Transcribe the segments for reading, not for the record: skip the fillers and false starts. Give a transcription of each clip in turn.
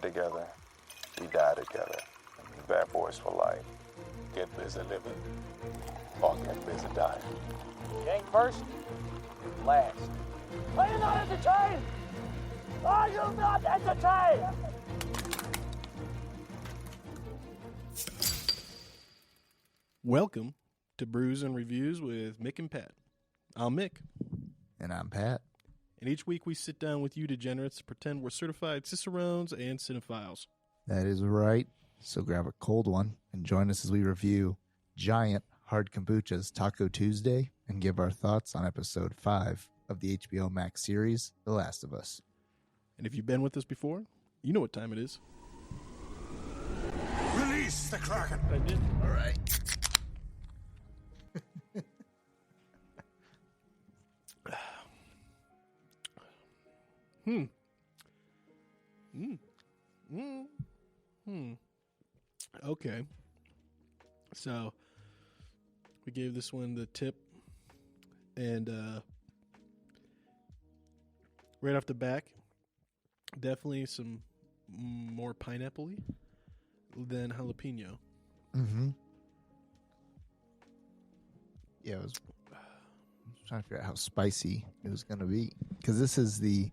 together, we die together. Bad boys for life. Get busy living or get busy dying. You ain't first, last. Are you not entertained? Are you not entertained? Welcome to Brews and Reviews with Mick and Pat. I'm Mick. And I'm Pat. And each week we sit down with you degenerates to pretend we're certified cicerones and cinephiles. That is right. So grab a cold one and join us as we review Jiant Hard Kombucha's Taco Tuesday and give our thoughts on episode 5 of the HBO Max series, The Last of Us. And if you've been with us before, you know what time it is. Release the Kraken! I did. All right. Okay. So, we gave this one the tip. And right off the back, definitely some more pineapple-y than jalapeno. Mm-hmm. Yeah, I was trying to figure out how spicy it was going to be. Because this is the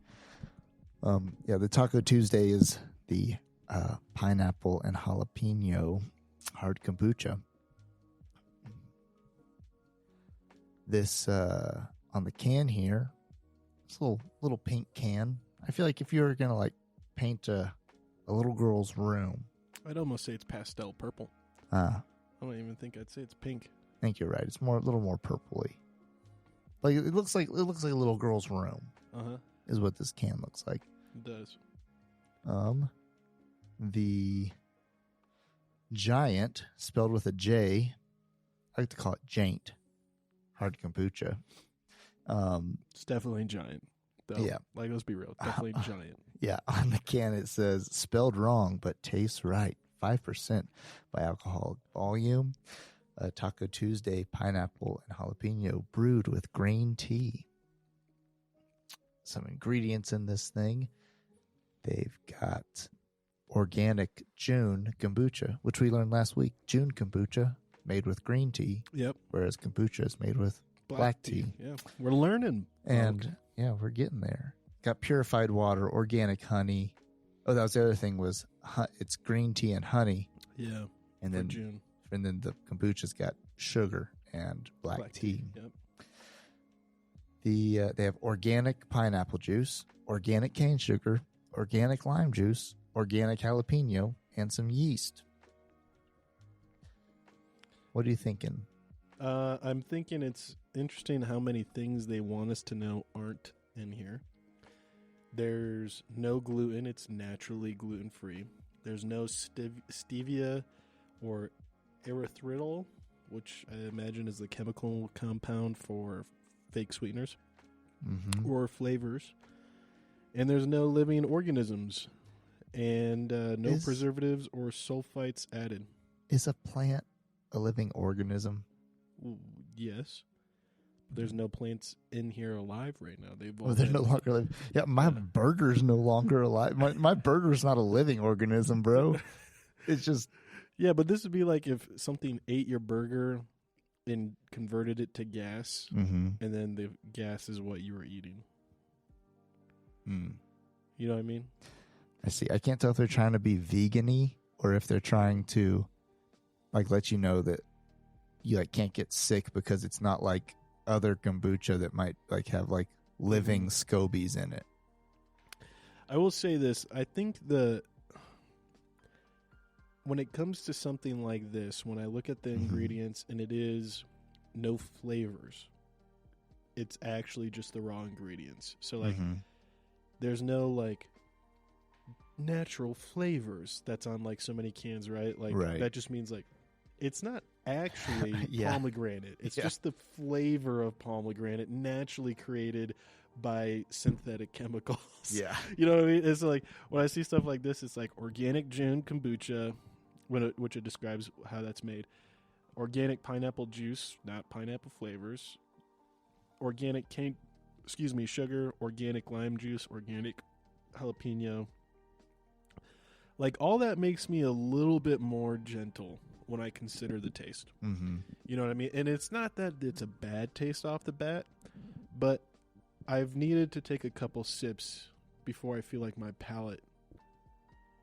Taco Tuesday is the pineapple and jalapeno hard kombucha. This on the can here, it's a little pink can. I feel like if you were gonna like paint a little girl's room, I'd almost say it's pastel purple. I I don't even think I'd say it's pink. think you're right. It's a little more purpley. Like it looks like a little girl's room. Is what this can looks like. It does. The Jiant, spelled with a J, I like to call it Jiant Hard Kombucha. It's definitely Jiant. Though. Yeah. Like, let's be real. Definitely Jiant. Yeah, on the can it says, spelled wrong, but tastes right. 5% by alcoholic volume. Taco Tuesday, pineapple and jalapeno, brewed with green tea. Some ingredients in this thing. They've got organic June kombucha, which we learned last week. June kombucha made with green tea. Yep. Whereas kombucha is made with black tea. Yeah. We're learning. And yeah, we're getting there. Got purified water, organic honey. Oh, that was the other thing was it's green tea and honey. Yeah. And for then June. And then the kombucha's got sugar and black tea. Yep. They have organic pineapple juice, organic cane sugar, organic lime juice, organic jalapeno, and some yeast. What are you thinking? I'm thinking it's interesting how many things they want us to know aren't in here. There's no gluten. It's naturally gluten-free. There's no stevia or erythritol, which I imagine is the chemical compound for fake sweeteners or flavors. And there's no living organisms and no preservatives or sulfites added. Is a plant a living organism? Yes. There's no plants in here alive right now. They've all they're no longer living. Yeah, my burger's no longer alive. My burger's not a living organism, bro. It's just... Yeah, but this would be like if something ate your burger and converted it to gas, and then the gas is what you were eating. You know what I mean? I see. I can't tell if they're trying to be vegan-y or if they're trying to like let you know that you like can't get sick because it's not like other kombucha that might like have like living scobies in it. I will say this. I think when it comes to something like this, when I look at the ingredients and it is no flavors, it's actually just the raw ingredients. So like there's no like natural flavors that's on like so many cans, right? Like that just means like it's not actually pomegranate. It's just the flavor of pomegranate naturally created by synthetic chemicals. Yeah. You know what I mean? It's like when I see stuff like this, it's like organic June kombucha, which it describes how that's made. Organic pineapple juice, not pineapple flavors. Organic sugar, organic lime juice, organic jalapeno, Like, all that makes me a little bit more gentle when I consider the taste. Mm-hmm. You know what I mean? And it's not that it's a bad taste off the bat, but I've needed to take a couple sips before I feel like my palate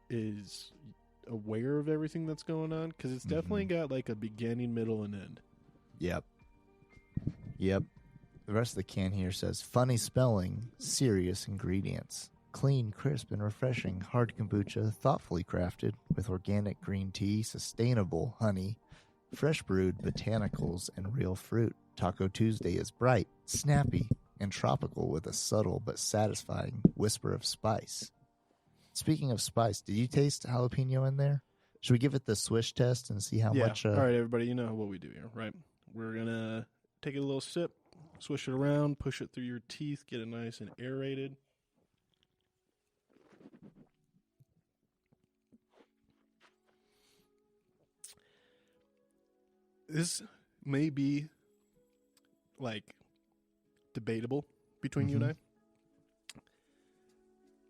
is aware of everything that's going on, because it's definitely got like a beginning, middle, and end. Yep. The rest of the can here says, funny spelling, serious ingredients. Clean, crisp, and refreshing hard kombucha, thoughtfully crafted with organic green tea, sustainable honey, fresh brewed botanicals, and real fruit. Taco Tuesday is bright, snappy, and tropical with a subtle but satisfying whisper of spice. Speaking of spice, did you taste jalapeno in there? Should we give it the swish test and see how much? All right, everybody, you know what we do here, right? We're going to take a little sip, swish it around, push it through your teeth, get it nice and aerated. This may be, like, debatable between you and I.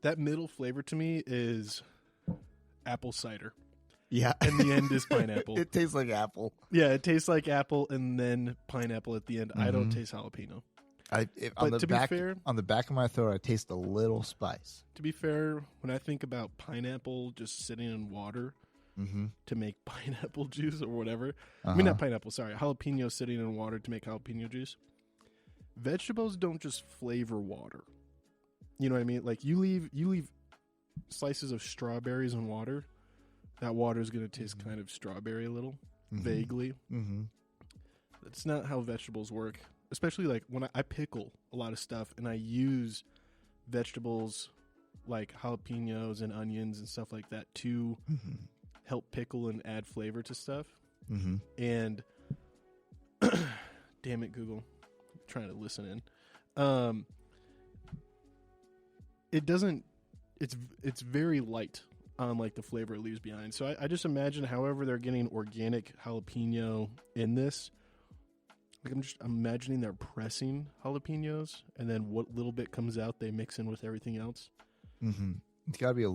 That middle flavor to me is apple cider. Yeah. And the end is pineapple. It tastes like apple. Yeah, it tastes like apple and then pineapple at the end. I don't taste jalapeno. On the back of my throat, I taste a little spice. To be fair, when I think about pineapple just sitting in water to make pineapple juice or whatever, I mean, not pineapple, sorry, jalapeno sitting in water to make jalapeno juice, vegetables don't just flavor water. You know what I mean? Like, you leave slices of strawberries in water, that water is going to taste kind of strawberry a little, vaguely. That's not how vegetables work. Especially, like, when I pickle a lot of stuff and I use vegetables like jalapenos and onions and stuff like that to help pickle and add flavor to stuff. And damn it, Google, I'm trying to listen in. It doesn't. It's very light on, like, the flavor it leaves behind. So I just imagine, however they're getting organic jalapeno in this. Like, I'm just imagining they're pressing jalapenos, and then what little bit comes out, they mix in with everything else. It's got to be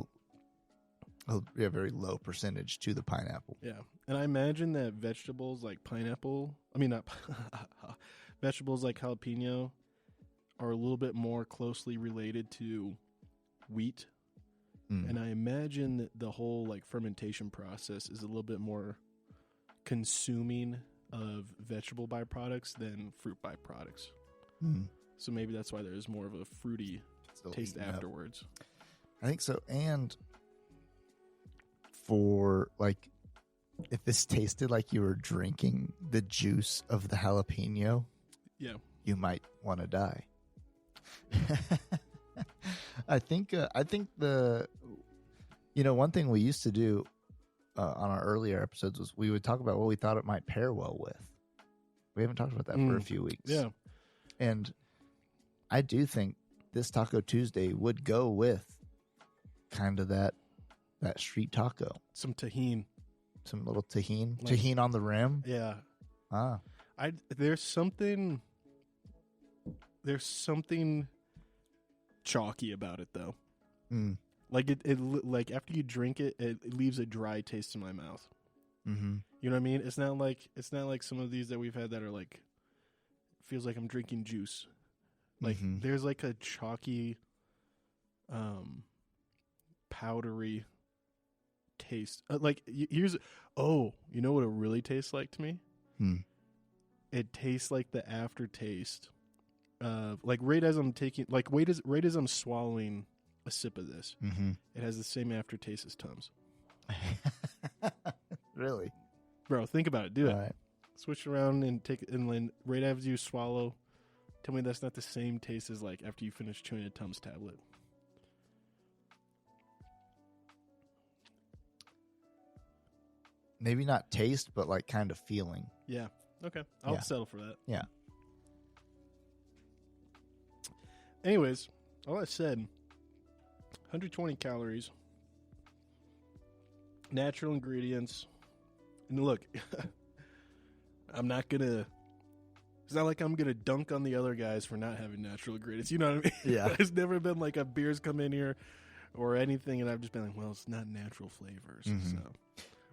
a very low percentage to the pineapple. Yeah, and I imagine that vegetables like vegetables like jalapeno are a little bit more closely related to wheat. And I imagine that the whole, like, fermentation process is a little bit more consuming of vegetable byproducts than fruit byproducts. So maybe that's why there's more of a fruity taste afterwards. I think so. And for, like, if this tasted like you were drinking the juice of the jalapeno, you might want to die. I think one thing we used to do on our earlier episodes was we would talk about what we thought it might pair well with. We haven't talked about that for a few weeks. Yeah. And I do think this Taco Tuesday would go with kind of that street taco. Some tahini. Some little tahini. Like, tahini on the rim. Yeah. There's something chalky about it, though. Like, it like, after you drink it, it leaves a dry taste in my mouth. You know what I mean? It's not like some of these that we've had that are like, feels like I'm drinking juice. Like, there's like a chalky, powdery taste. You know what it really tastes like to me? It tastes like the aftertaste of, like, right as I'm swallowing a sip of this, it has the same aftertaste as Tums. Really? Bro, think about it. Do it. All right. Switch around and take it, and then right after you swallow, tell me that's not the same taste as, like, after you finish chewing a Tums tablet. Maybe not taste, but, like, kind of feeling. Yeah. Okay. I'll settle for that. Yeah. Anyways, all that said, 120 calories, natural ingredients, and look, it's not like I'm going to dunk on the other guys for not having natural ingredients. You know what I mean? Yeah. It's never been like a beers come in here, or anything, and I've just been like, well, it's not natural flavors, Mhm. so,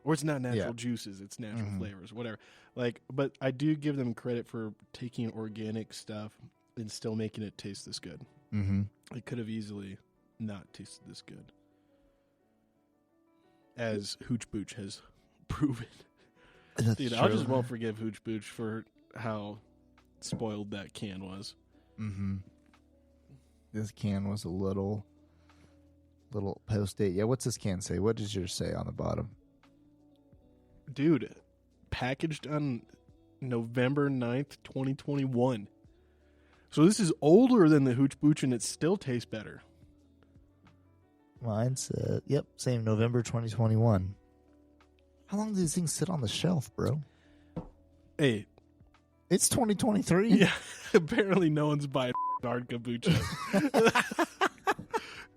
or it's not natural Yeah. juices, it's natural Mhm. flavors, whatever. Like, but I do give them credit for taking organic stuff and still making it taste this good. Mm-hmm. It could have easily not tasted this good, as Hooch Booch has proven. That's Dude, I just won't forgive Hooch Booch for how spoiled that can was. Mm-hmm. This can was a little post-date. Yeah, what's this can say? What does yours say on the bottom? Dude, packaged on November 9th, 2021. So this is older than the Hooch Booch, and it still tastes better. Mine said, yep, same November 2021. How long do these things sit on the shelf, bro? Hey, It's 2023. yeah, apparently no one's buying hard kombucha.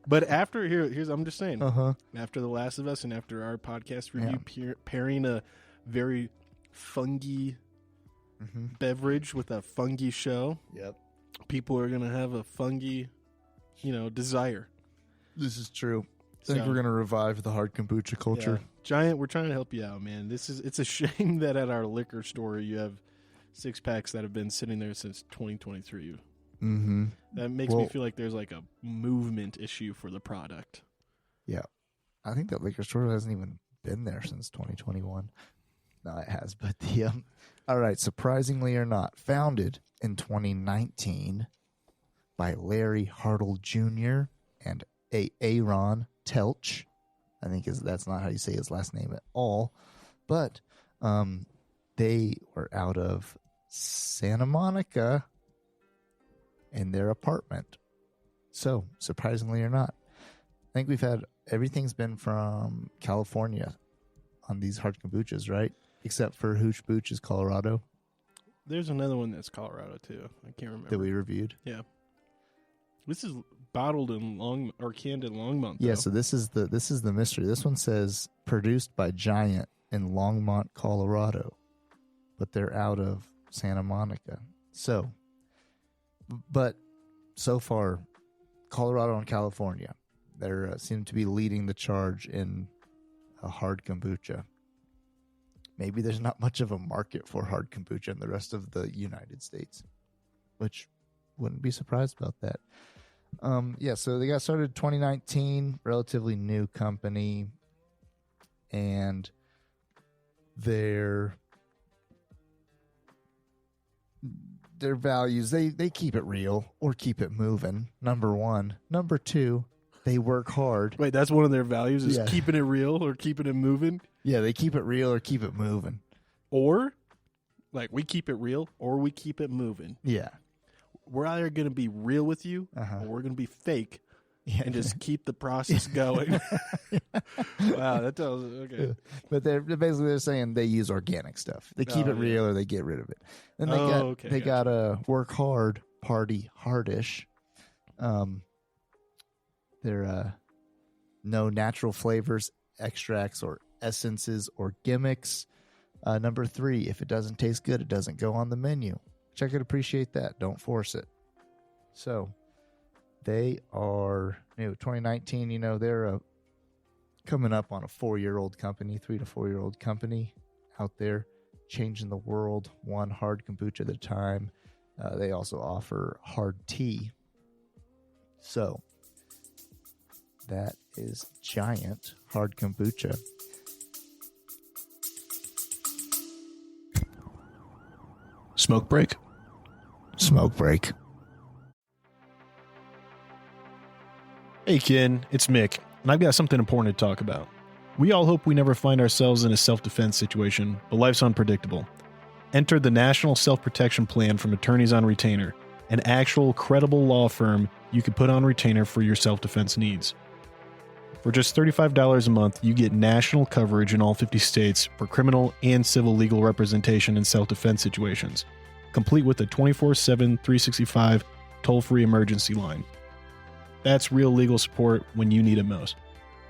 But after here's I'm just saying, Uh-huh. after The Last of Us and after our podcast review, pairing a very fungy Mm-hmm. beverage with a fungy show, Yep. people are gonna have a fungy, desire. This is true. I think So- we're going to revive the hard kombucha culture. Yeah. Giant, we're trying to help you out, man. It's a shame that at our liquor store you have 6-packs that have been sitting there since 2023. Mm-hmm. That makes me Well- feel like there's like a movement issue for the product. Yeah. I think that liquor store hasn't even been there since 2021. No, it has. But all right, surprisingly or not, founded in 2019 by Larry Hartle Jr. and Aaron Telch. I think that's not how you say his last name at all. But they were out of Santa Monica in their apartment. So, surprisingly or not, I think everything's been from California on these hard kombuchas, right? Except for Hooch Booch's Colorado There's another one that's Colorado too. I can't remember. that we reviewed. Yeah. This is bottled in canned in Longmont. Yeah, though. so this is the mystery. This one says produced by Jiant in Longmont, Colorado, but they're out of Santa Monica. So, but so far, Colorado and California, they seem to be leading the charge in a hard kombucha. Maybe there's not much of a market for hard kombucha in the rest of the United States, which wouldn't be surprised about that. So they got started 2019, relatively new company, and their values, they keep it real or keep it moving. Number one. Number two, they work hard. Wait, that's one of their values is Yeah. keeping it real or keeping it moving, Yeah, they keep it real or keep it moving. or like we keep it real or we keep it moving. Yeah. We're either going to be real with you Uh-huh. or we're going to be fake Yeah. and just keep the process going. Wow, that tells okay. But they're basically saying they use organic stuff. They keep Oh, it real or they get rid of it. Then they Okay, got a work hard, party hardish. They're no natural flavors, extracts, or essences or gimmicks. Number 3, if it doesn't taste good, it doesn't go on the menu. Which I could appreciate that. Don't force it. So they are 2019. They're coming up on a 4-year-old company, 3 to 4-year-old company out there, changing the world one hard kombucha at a time. They also offer hard tea. So that is Jiant hard kombucha. Smoke break. Smoke break. Hey, Ken, it's Mick, and I've got something important to talk about. We all hope we never find ourselves in a self-defense situation, but life's unpredictable. Enter the National Self-Protection Plan from Attorneys on Retainer, an actual credible law firm you can put on retainer for your self-defense needs. For just $35 a month, you get national coverage in all 50 states for criminal and civil legal representation in self-defense situations, complete with a 24/7, 365 toll-free emergency line. That's real legal support when you need it most.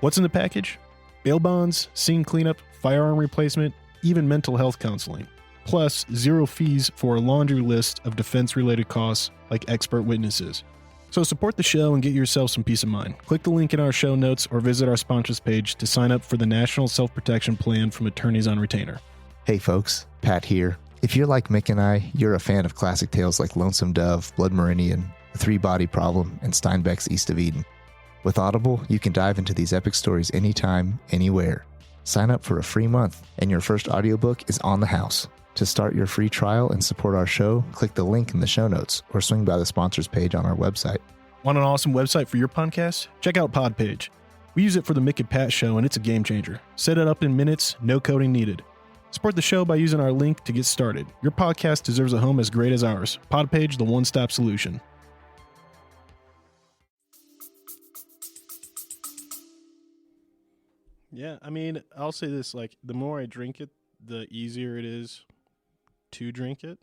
What's in the package? Bail bonds, scene cleanup, firearm replacement, even mental health counseling. Plus, 0 fees for a laundry list of defense-related costs like expert witnesses. So support the show and get yourself some peace of mind. Click the link in our show notes or visit our sponsors page to sign up for the National Self-Protection Plan from Attorneys on Retainer. Hey folks, Pat here. If you're like Mick and I, you're a fan of classic tales like Lonesome Dove, Blood Meridian, The Three-Body Problem, and Steinbeck's East of Eden. With Audible, you can dive into these epic stories anytime, anywhere. Sign up for a free month, and your first audiobook is on the house. To start your free trial and support our show, click the link in the show notes or swing by the sponsors page on our website. Want an awesome website for your podcast? Check out Podpage. We use it for the Mick Pat show, and it's a game changer. Set it up in minutes, no coding needed. Support the show by using our link to get started. Your podcast deserves a home as great as ours. Podpage, the one-stop solution. Yeah, I mean, I'll say this, like, the more I drink it, the easier it is to drink it.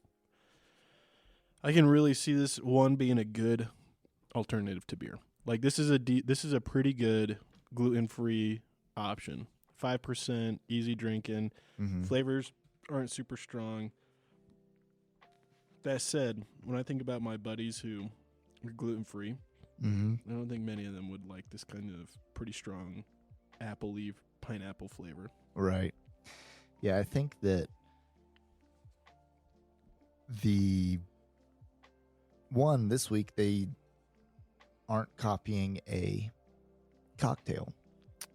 I can really see this one being a good alternative to beer. Like, this is a pretty good gluten-free option. 5%, easy drinking. Flavors aren't super strong. That said, when I think about my buddies who are gluten-free, I don't think many of them would like this kind of pretty strong apple-y pineapple flavor. Right. Yeah, I think that this week they aren't copying a cocktail.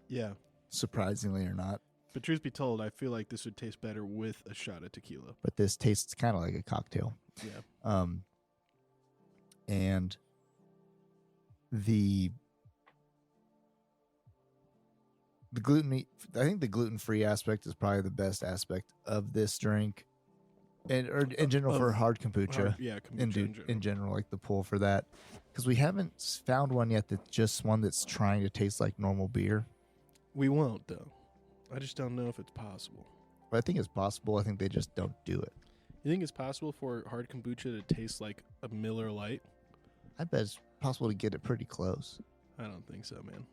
Yeah. Surprisingly or not. But truth be told, I feel like this would taste better with a shot of tequila. But this tastes kind of like a cocktail. Yeah. And the gluten, I think the gluten-free aspect is probably the best aspect of this drink, or in general for hard kombucha. Kombucha in general, like the pull for that, because we haven't found one yet that's just one that's trying to taste like normal beer. We won't though. I just don't know if it's possible. But I think it's possible. I think they just don't do it. You think it's possible for hard kombucha to taste like a Miller Lite? I bet it's possible to get it pretty close. I don't think so, man.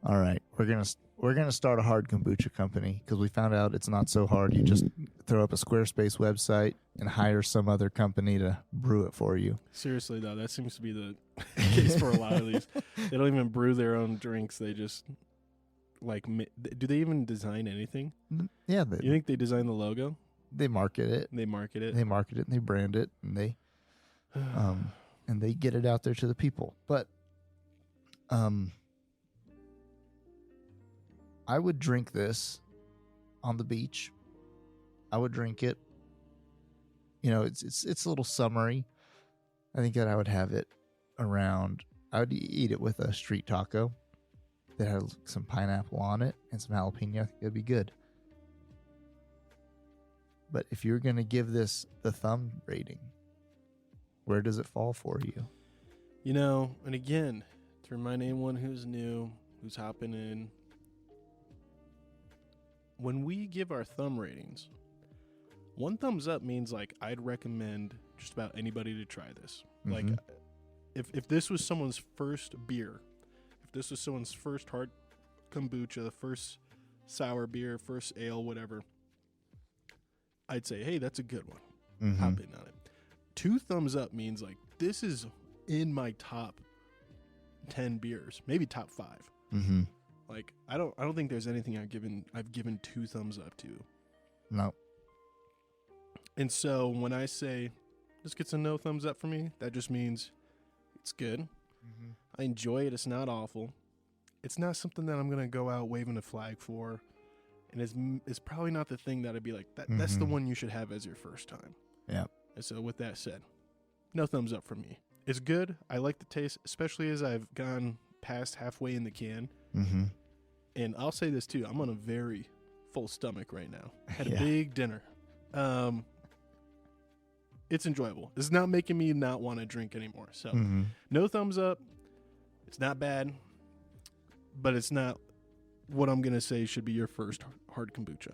All right, we're gonna start a hard kombucha company because we found out it's not so hard. You just throw up a Squarespace website and hire some other company to brew it for you. Seriously though, that seems to be the case for a lot of these. They don't even brew their own drinks. They just do they even design anything? Yeah, you think they design the logo? They market it. They market it. And they brand it, and they get it out there to the people. But I would drink this on the beach. I would drink it. You know, it's a little summery. I think that I would have it around. I would eat it with a street taco that had some pineapple on it and some jalapeno. I think it'd be good. But if you're gonna give this the thumb rating, where does it fall for you? You know, and again, to remind anyone who's new, who's hopping in, when we give our thumb ratings, 1 thumbs up means like I'd recommend just about anybody to try this. Like if this was someone's first beer, if this was someone's first hard kombucha, the first sour beer, first ale, whatever, I'd say, hey, that's a good one. Hop in on it. 2 thumbs up means like this is in my top 10 beers, maybe top 5. Like I don't think there's anything I've given 2 thumbs up to. No. And so when I say this gets a no thumbs up for me, that just means it's good. I enjoy it. It's not awful. It's not something that I'm gonna go out waving a flag for, and it's probably not the thing that I'd be like that. That's the one you should have as your first time. Yeah. And so with that said, no thumbs up from me. It's good. I like the taste, especially as I've gone past halfway in the can. And I'll say this too. I'm on a very full stomach right now. I had a big dinner. It's enjoyable. It's not making me not want to drink anymore. So no thumbs up. It's not bad, but it's not what I'm going to say should be your first hard kombucha.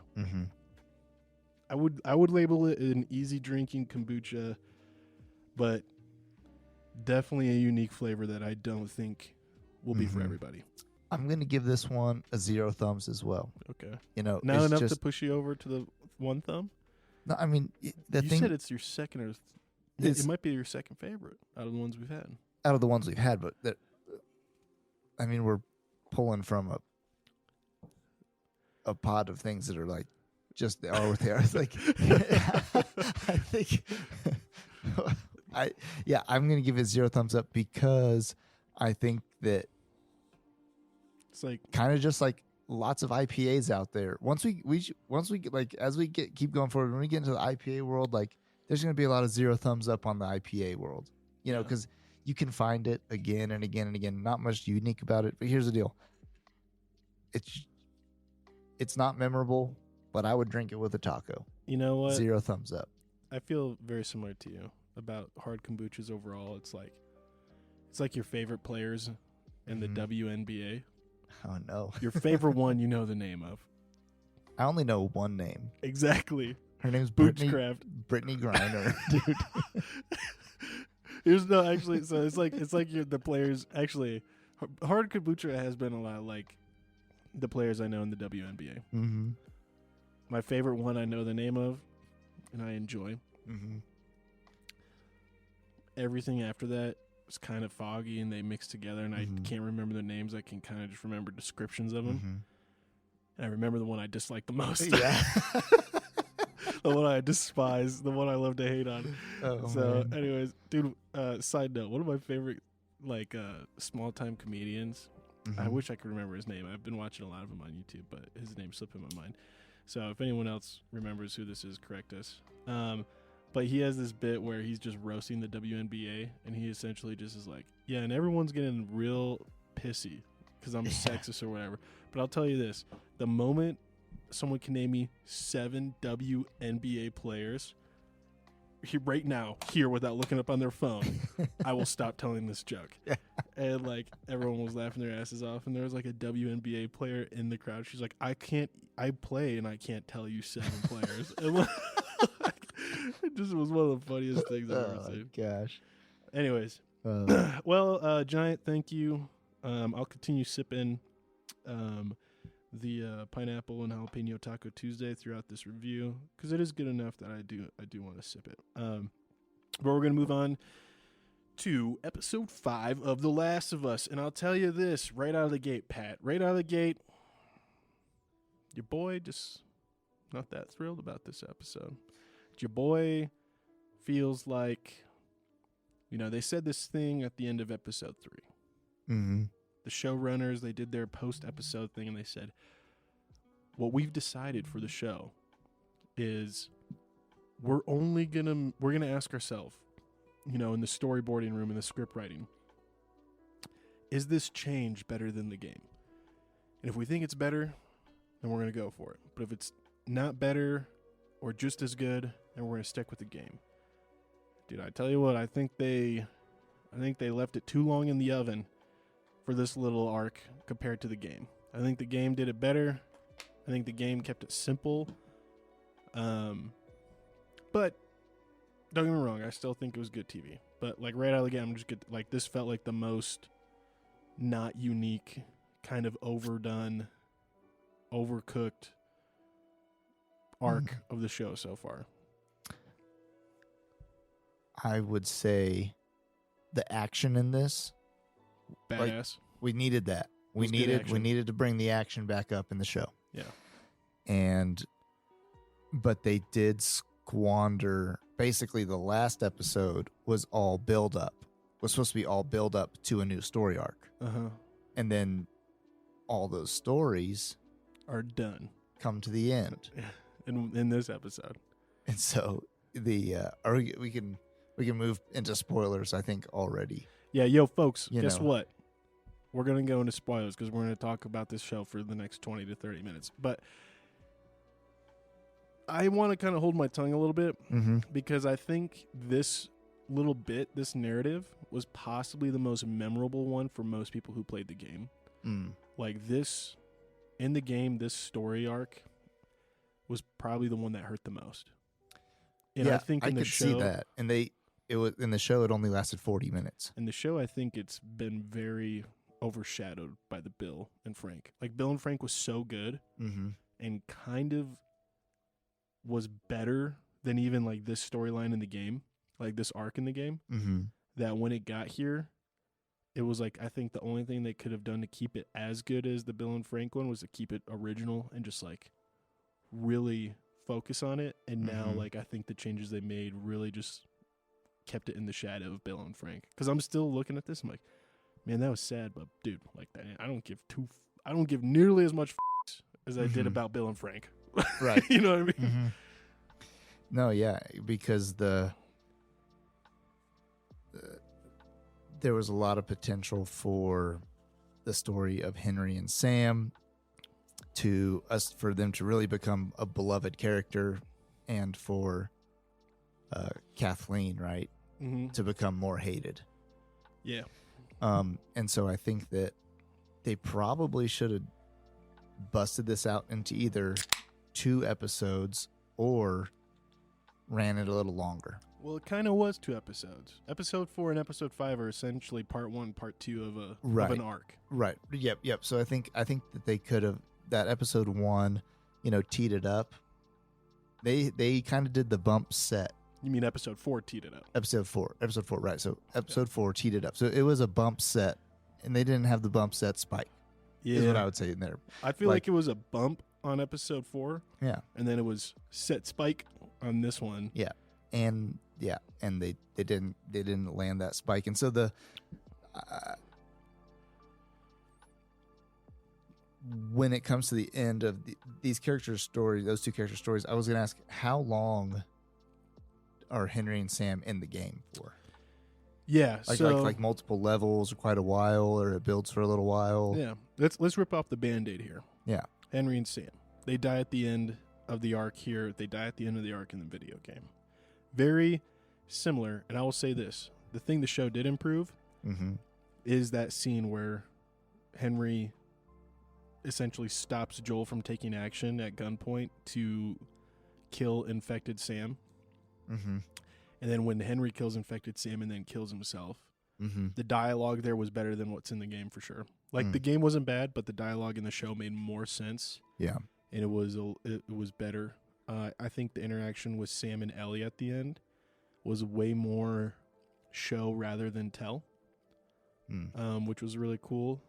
I would label it an easy drinking kombucha, but definitely a unique flavor that I don't think will be for everybody. I'm going to give this one a 0 thumbs as well. Okay. You know, not enough to push you over to the 1 thumb? No, I mean, you said it's your second it might be your second favorite out of the ones we've had. out of the ones we've had, but I mean, we're pulling from a pot of things that are like just they are what they are. It's like I think I'm gonna give it 0 thumbs up because I think that It's like kind of just like lots of IPAs out there. Once we get like as we keep going forward, when we get into the IPA world, like there's gonna be a lot of 0 thumbs up on the IPA world. You know, because you can find it again and again and again. Not much unique about it, but here's the deal. It's not memorable, but I would drink it with a taco. You know what? 0 thumbs up. I feel very similar to you about hard kombuchas overall. It's like your favorite players in the WNBA. Oh no. Your favorite one you know the name of. I only know one name. Exactly. Her name's Bootscraft. Brittany Griner. Dude. There's no actually so it's like you're the players actually hard kombucha has been a lot like the players I know in the WNBA. Mm-hmm. My favorite one I know the name of and I enjoy. Mm-hmm. Everything after that is kind of foggy and they mix together and I can't remember their names. I can kind of just remember descriptions of them. Mm-hmm. And I remember the one I dislike the most. Yeah. The one I despise, the one I love to hate on. Oh, so, man. anyways, dude, side note, one of my favorite, like, small-time comedians, I wish I could remember his name. I've been watching a lot of him on YouTube, but his name slipped in my mind. So, if anyone else remembers who this is, correct us. But he has this bit where he's just roasting the WNBA, and he essentially just is like, yeah, and everyone's getting real pissy because I'm sexist or whatever. But I'll tell you this, the moment someone can name me 7 WNBA players right now, here, without looking up on their phone, I will stop telling this joke. And like everyone was laughing their asses off, and there was like a WNBA player in the crowd. She's like, I play and I can't tell you 7 players. And like, it just was one of the funniest things I've ever seen. Gosh. Anyways, well, Jiant, thank you. I'll continue sipping the pineapple and jalapeno taco Tuesday throughout this review because it is good enough that I do want to sip it. But we're gonna move on to episode 5 of The Last of Us, and I'll tell you this right out of the gate, Pat. Right out of the gate, your boy just not that thrilled about this episode. Your boy feels like, you know, they said this thing at the end of episode 3. Mm-hmm. The showrunners, they did their post-episode thing, and they said, what we've decided for the show is we're gonna ask ourselves, you know, in the storyboarding room, in the script writing, is this change better than the game? And if we think it's better, then we're gonna go for it. But if it's not better or just as good, then we're gonna stick with the game. Dude, I tell you what, I think they left it too long in the oven for this little arc compared to the game. I think the game did it better. I think the game kept it simple. But don't get me wrong, I still think it was good TV. But like right out of the gate, I'm just good. Like this felt like the most not unique, kind of overdone, overcooked arc of the show so far. I would say the action in this, Badass. like, we needed that. We needed to bring the action back up in the show. Yeah. But they did squander. Basically, the last episode was all build up. Was supposed to be all build up to a new story arc. And then all those stories are done. Come to the end. In this episode. And so we can move into spoilers, I think, already. Yeah, yo, folks, guess know. what? We're going to go into spoilers because we're going to talk about this show for the next 20 to 30 minutes. But I want to kind of hold my tongue a little bit because I think this little bit, this narrative, was possibly the most memorable one for most people who played the game. Like this, in the game, this story arc was probably the one that hurt the most. And yeah, I think in the show, see that. And it was in the show. It only lasted 40 minutes. In the show, I think it's been very overshadowed by the Bill and Frank. Like Bill and Frank was so good and kind of was better than even like this storyline in the game, like this arc in the game. That when it got here, it was like, I think the only thing they could have done to keep it as good as the Bill and Frank one was to keep it original and just like really focus on it. And now, like, I think the changes they made really just kept it in the shadow of Bill and Frank. Because I'm still looking at this, I'm like, man, that was sad, but dude, like that, I don't give nearly as much as I did about Bill and Frank. Right. You know what I mean? No, yeah, because there was a lot of potential for the story of Henry and Sam for them to really become a beloved character, and for Kathleen, right, to become more hated. Yeah. And so I think that they probably should have busted this out into either 2 episodes or ran it a little longer. Well, it kind of was 2 episodes. Episode 4 and episode 5 are essentially part 1, part 2 of an arc. Right. Yep. So I think that they could have, that episode 1, teed it up. They kind of did the bump set. You mean episode 4 teed it up? Episode 4, right. So episode 4 teed it up. So it was a bump set, and they didn't have the bump set spike. Yeah. Is what I would say in there. I feel like it was a bump on episode 4. Yeah. And then it was set spike on this one. Yeah. And they didn't land that spike. And so when it comes to the end of these characters' stories, those 2 character stories, I was going to ask, how long are Henry and Sam in the game for? Yeah, like multiple levels, or quite a while, or it builds for a little while. Yeah, let's rip off the Band-Aid here. Yeah, Henry and Sam, they die at the end of the arc here. They die at the end of the arc in the video game. Very similar, and I will say this: the thing the show did improve is that scene where Henry essentially stops Joel from taking action at gunpoint to kill infected Sam. And then when Henry kills infected Sam and then kills himself, the dialogue there was better than what's in the game for sure. Like the game wasn't bad, but the dialogue in the show made more sense. Yeah, and it was better. I think the interaction with Sam and Ellie at the end was way more show rather than tell, which was really cool.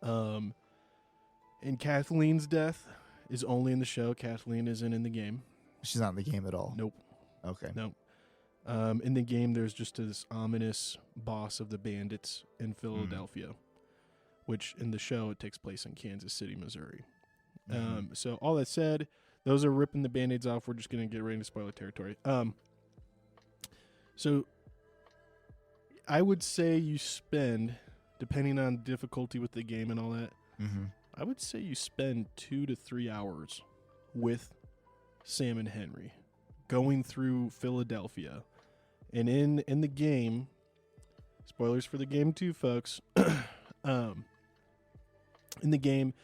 And Kathleen's death is only in the show. Kathleen isn't in the game. She's not in the game at all. Nope. Okay. Nope. In the game, there's just this ominous boss of the bandits in Philadelphia, which in the show, it takes place in Kansas City, Missouri. So all that said, those are ripping the Band-Aids off. We're just going to get right into spoiler territory. So I would say you spend, depending on difficulty with the game and all that, I would say you spend 2 to 3 hours with Sam and Henry going through Philadelphia. And in the game, spoilers for the game too, folks. In the game,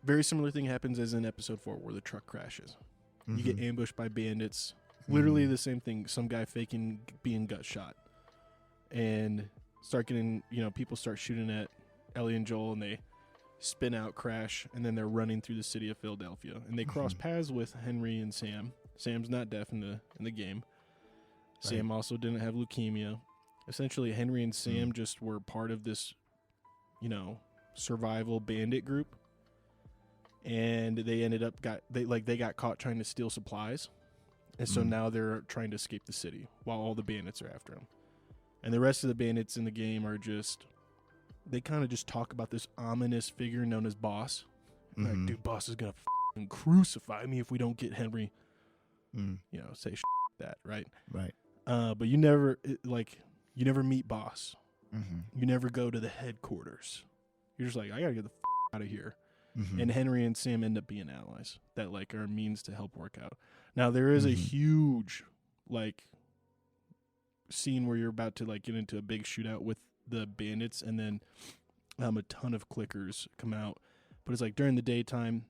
very similar thing happens as in episode 4 where the truck crashes. You get ambushed by bandits. Literally the same thing. Some guy faking being gut shot. And start getting, people start shooting at Ellie and Joel, and they spin out, crash, and then they're running through the city of Philadelphia. And they cross paths with Henry and Sam. Sam's not deaf in the game. Sam also didn't have leukemia. Essentially, Henry and Sam just were part of this, survival bandit group. And they ended up they got caught trying to steal supplies. And so now they're trying to escape the city while all the bandits are after them. And the rest of the bandits in the game are they kind of just talk about this ominous figure known as Boss. Like, dude, Boss is going to f***ing crucify me if we don't get Henry. Say that, right? Right. But you never meet Boss. You never go to the headquarters. You're just like, I got to get the out of here. And Henry and Sam end up being allies that are a means to help work out. Now there is a huge scene where you're about to get into a big shootout with the bandits, and then a ton of clickers come out. But it's during the daytime.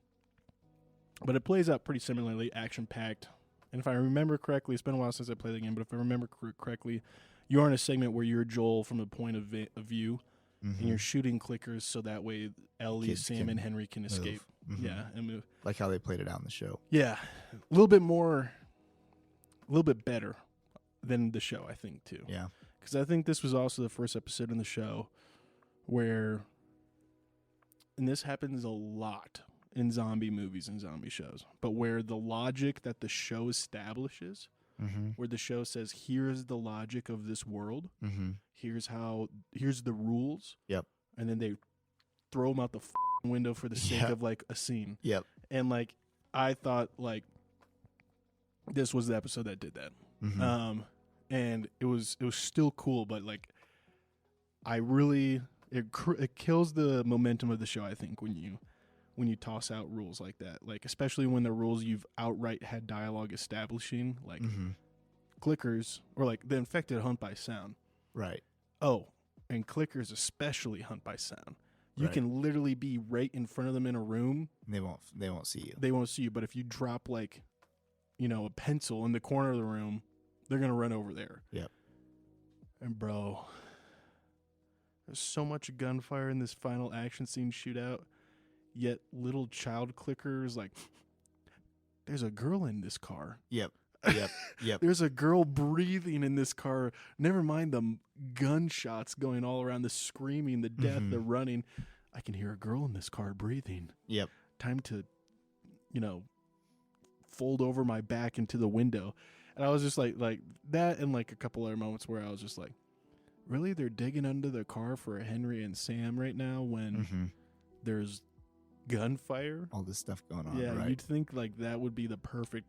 But it plays out pretty similarly, action packed. And if I remember correctly, it's been a while since I played the game, but if I remember correctly, you're in a segment where you're Joel from a point of view. And you're shooting clickers so that way Ellie, Sam, and Henry can escape. Yeah, and move. Like how they played it out in the show. Yeah, a little bit better than the show, I think, too. Yeah. Because I think this was also the first episode in the show where, and this happens a lot in zombie movies and zombie shows, but where the logic that the show establishes, where the show says, here's the logic of this world, here's the rules, and then they throw them out the window for the sake of like a scene. And like, I thought like this was the episode that did that. And it was still cool, but like, it kills the momentum of the show, I think, when you toss out rules like that, like especially when the rules you've outright had dialogue establishing, like clickers, or like the infected hunt by sound. Right. Oh, and clickers especially hunt by sound. You can literally be right in front of them in a room. They won't see you. They won't see you. But if you drop like, a pencil in the corner of the room, they're gonna run over there. Yep. And bro, there's so much gunfire in this final action scene shootout. Yet little child clickers like, there's a girl in this car. Yep. There's a girl breathing in this car. Never mind the gunshots going all around, the screaming, the death, the running. I can hear a girl in this car breathing. Yep. Time to, fold over my back into the window. And I was just like that, and like a couple other moments where I was just like, really? They're digging under the car for Henry and Sam right now when there's gunfire, all this stuff going on. Yeah, you'd think like that would be the perfect,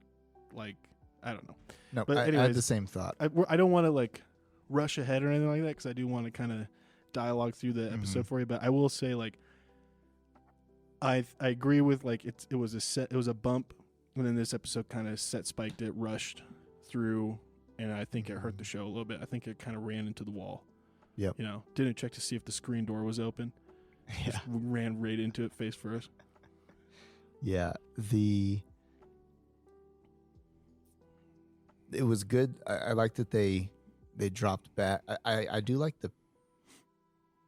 like, I don't know. No, but anyways, I had the same thought. I don't want to like rush ahead or anything like that, because I do want to kind of dialogue through the episode for you. But I will say, like, I agree with like it was a bump, and then this episode kind of spiked it, rushed through, and I think it hurt the show a little bit. I think it kind of ran into the wall. Yep. Didn't check to see if the screen door was open. Yeah. Just ran right into it face first. Yeah. It was good. I like that they dropped back. I do like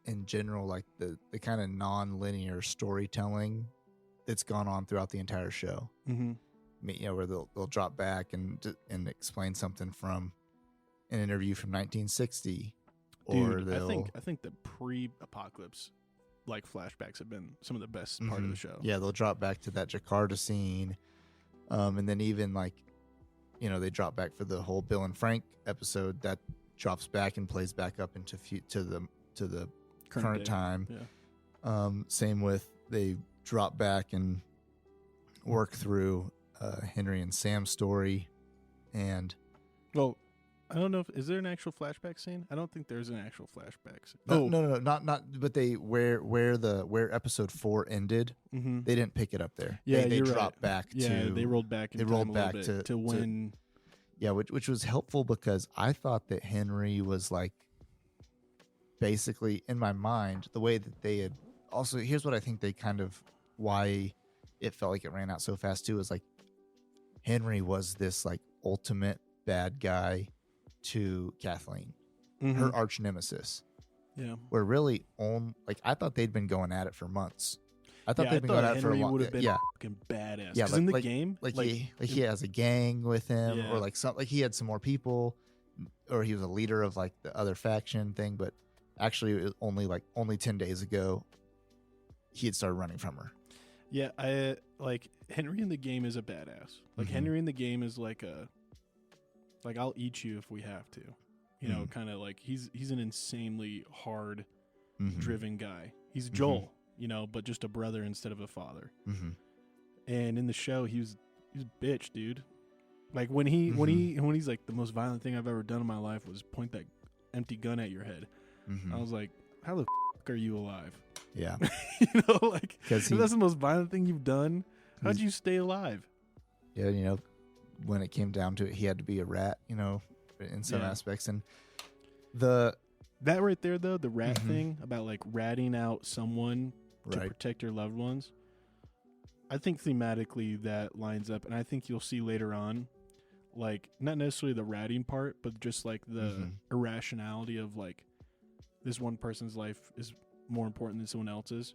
in general, like the kind of non-linear storytelling that's gone on throughout the entire show. Where they'll drop back and explain something from an interview from 1960. Dude, I think the pre-apocalypse like flashbacks have been some of the best part of the show. Yeah, they'll drop back to that Jakarta scene, and then even like, they drop back for the whole Bill and Frank episode that drops back and plays back up into to the current time. Yeah. Same with they drop back and work through Henry and Sam's story, and I don't know is there an actual flashback scene? I don't think there's an actual flashback scene. No, not. But they where episode 4 ended, they didn't pick it up there. Yeah, they dropped back. Yeah, they rolled back. To when. Yeah, which was helpful, because I thought that Henry was like, basically in my mind, the way that they had. Also, here's what I think they kind of why it felt like it ran out so fast too, is like Henry was this like ultimate bad guy to Kathleen, her arch nemesis. Yeah, where really I thought they'd been going at it for months. I thought they'd been going at it for a long. Would have been fucking badass. Yeah, in the game, he has a gang with him, or like he had some more people, or he was a leader of like the other faction thing. But actually, it was only 10 days ago, he had started running from her. Yeah, I like Henry in the game is a badass. Like Henry in the game is like I'll eat you if we have to, kind of like he's an insanely hard driven guy. He's Joel, but just a brother instead of a father. And in the show, he's a bitch, dude. Like when he's like, the most violent thing I've ever done in my life was point that empty gun at your head. I was like, how the f*** are you alive? Yeah. Because that's the most violent thing you've done. How'd you stay alive? Yeah, when it came down to it, he had to be a rat, in some aspects. And that right there, though, the rat thing about like ratting out someone to protect your loved ones, I think thematically that lines up. And I think you'll see later on, like, not necessarily the ratting part, but just like the irrationality of like, this one person's life is more important than someone else's.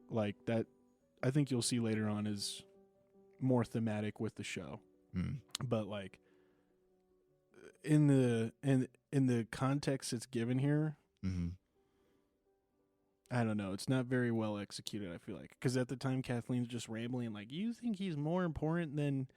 Like that, I think you'll see later on is more thematic with the show. But like in the context it's given here, I don't know. It's not very well executed, I feel like. Because at the time, Kathleen's just rambling, like, you think he's more important than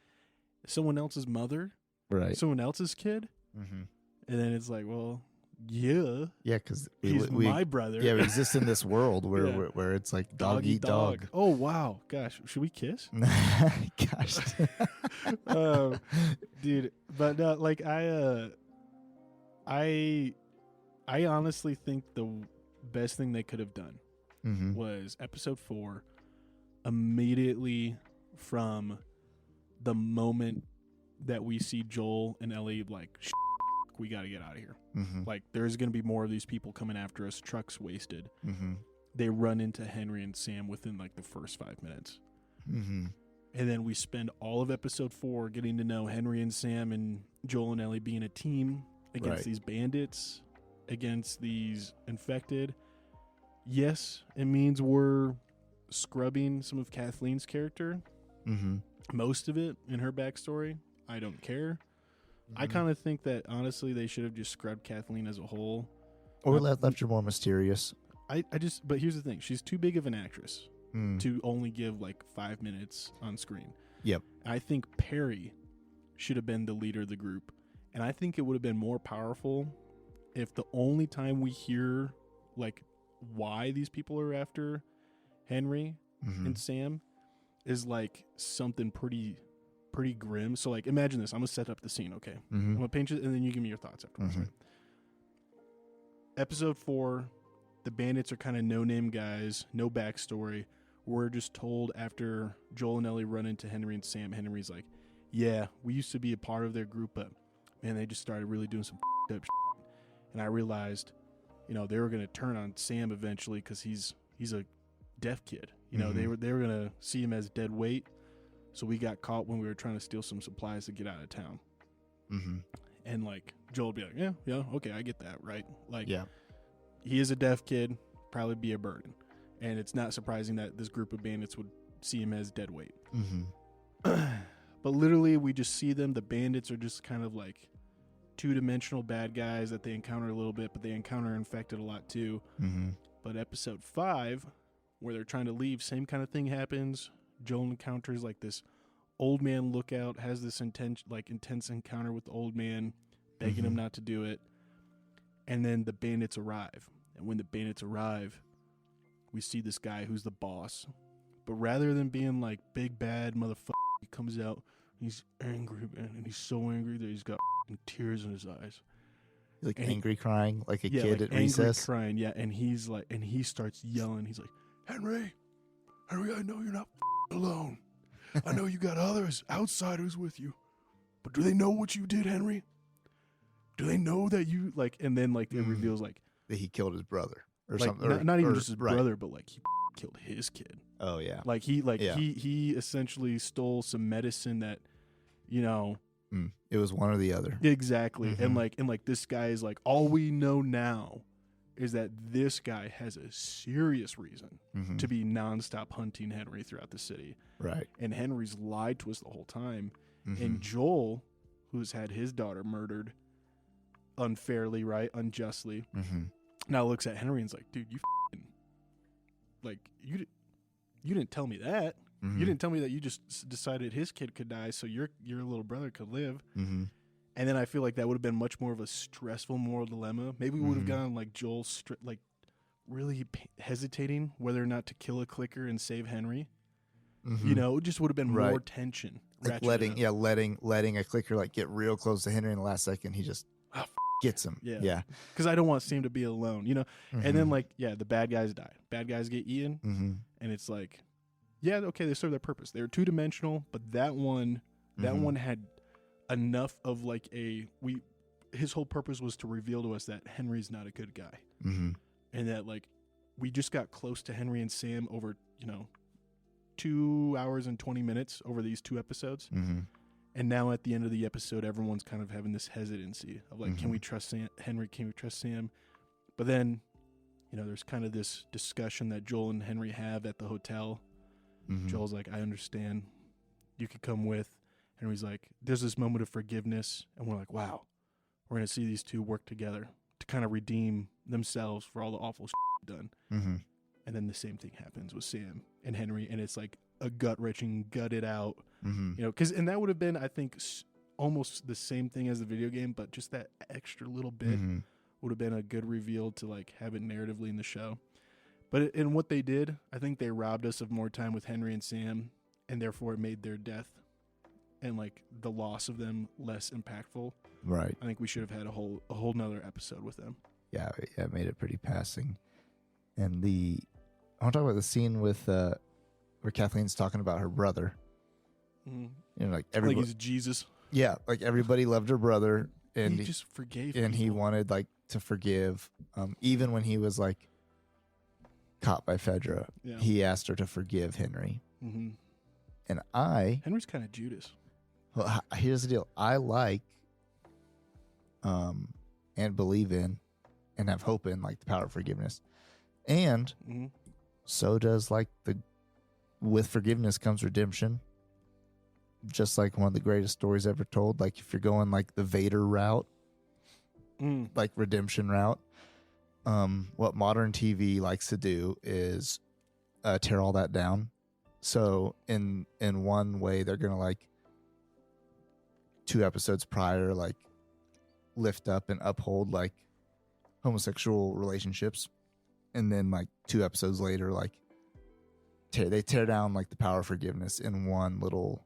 someone else's mother? Right. Someone else's kid? Mm-hmm. And then it's like, well, yeah. Yeah, because he's my brother. Yeah, we exist in this world where Yeah. where it's like dog eat dog. Oh, wow. Gosh, should we kiss? Gosh. Dude, but like I honestly think the best thing they could have done Mm-hmm. was episode 4 immediately from the moment that we see Joel and Ellie like, we got to get out of here. Mm-hmm. Like, there's going to be more of these people coming after us. Truck's wasted. Mm-hmm. They run into Henry and Sam within like the first 5 minutes. Mm-hmm. And then we spend all of episode 4 getting to know Henry and Sam and Joel and Ellie being a team against Right. these bandits, against these infected. Yes, it means we're scrubbing some of Kathleen's character. Mm-hmm. Most of it in her backstory. I don't care. I Mm-hmm. kind of think that, honestly, they should have just scrubbed Kathleen as a whole. Or left her more mysterious. But here's the thing. She's too big of an actress Mm. to only give like 5 minutes on screen. Yep. I think Perry should have been the leader of the group. And I think it would have been more powerful if the only time we hear like why these people are after Henry Mm-hmm. and Sam is like something pretty grim. So like, imagine this. I'm gonna set up the scene, okay? I'm Mm-hmm. gonna paint you, and then you give me your thoughts afterwards. Mhm. Right? Episode 4, the bandits are kind of no-name guys, no backstory. We're just told after Joel and Ellie run into Henry and Sam, Henry's like, yeah, we used to be a part of their group, but man, they just started really doing some up shit. And I realized, they were gonna turn on Sam eventually because he's a deaf kid. Mhm. They were gonna see him as dead weight. So we got caught when we were trying to steal some supplies to get out of town. Mm-hmm. And like Joel would be like, yeah, okay, I get that, right? Like, Yeah. he is a deaf kid, probably be a burden. And it's not surprising that this group of bandits would see him as dead weight. Mm-hmm. But literally, we just see them. The bandits are just kind of like two-dimensional bad guys that they encounter a little bit, but they encounter infected a lot too. Mm-hmm. But episode 5, where they're trying to leave, same kind of thing happens. Joel encounters like this old man lookout, has this intense encounter with the old man, begging him Mhm. not to do it. And then the bandits arrive. And when the bandits arrive, we see this guy who's the boss. But rather than being like big bad motherfucker, he comes out, he's angry, man, and he's so angry that he's got tears in his eyes. Like And he- angry crying, like a Yeah, kid like at angry recess. crying, yeah, and he's like, and he starts yelling. He's like, Henry, I know you're not alone. I know you got others, outsiders with you, but do they know what you did, Henry? Do they know that you like? And then like it Mm. reveals like That he killed his brother or like something. not even or- just his right. brother, but like he killed his kid. Oh yeah. Like Yeah. he essentially stole some medicine that, Mm. It was one or the other. exactly. Mhm. And like this guy is like, all we know now is that this guy has a serious reason Mm-hmm. to be nonstop hunting Henry throughout the city. Right. And Henry's lied to us the whole time. Mhm. And Joel, who's had his daughter murdered unfairly, right? Unjustly, Mm-hmm. now looks at Henry and's like, dude, you like, you didn't tell me that. Mm-hmm. You didn't tell me that you just decided his kid could die so your little brother could live. Mm-hmm. And then I feel like that would have been much more of a stressful moral dilemma. Maybe we would have Mhm. gone like Joel, really hesitating whether or not to kill a clicker and save Henry. Mm-hmm. It just would have been more Right. tension. Like ratcheted up. letting a clicker like get real close to Henry in the last second. He just Ah, gets him. Yeah. Yeah. Because I don't want Sam to be alone, Mhm. And then the bad guys die. Bad guys get eaten, Mm-hmm. and it's like, yeah, okay, they serve their purpose. They're 2-dimensional, but that one Mhm. had enough of his whole purpose was to reveal to us that Henry's not a good guy. Mm-hmm. And that we just got close to Henry and Sam over 2 hours and 20 minutes over these 2 episodes, Mm-hmm. and now at the end of the episode everyone's kind of having this hesitancy of like, can Mhm. we trust Henry, can we trust Sam? But then there's kind of this discussion that Joel and Henry have at the hotel. Mm-hmm. Joel's like, I understand, you could come with. Henry's like, there's this moment of forgiveness, and we're like, wow, we're gonna see these two work together to kind of redeem themselves for all the awful shit done. Mm-hmm. And then the same thing happens with Sam and Henry, and it's like a gut-wrenching, gutted out, you know, and that would have been, I think, almost the same thing as the video game, but just that extra little bit would have been a good reveal to like have it narratively in the show. But in what they did, I think they robbed us of more time with Henry and Sam, and therefore it made their death and like the loss of them less impactful. Right. I think we should have had a whole nother episode with them. Yeah, it made it pretty passing. And I want to talk about the scene with where Kathleen's talking about her brother. You know, like everybody, like he's Jesus. Yeah, like everybody loved her brother, and he just forgave. And people. he wanted like to forgive, even when he was like caught by Fedra. Yeah. He asked her to forgive Henry. And Henry's kind of Judas. Well, here's the deal. I like, and believe in, and have hope in like the power of forgiveness. And so does like with forgiveness comes redemption. Just like one of the greatest stories ever told. Like if you're going like the Vader route, like redemption route, what modern TV likes to do is tear all that down. So in one way, they're gonna like 2 episodes prior, like lift up and uphold like homosexual relationships. And then like 2 episodes later, like they tear down like the power of forgiveness in one little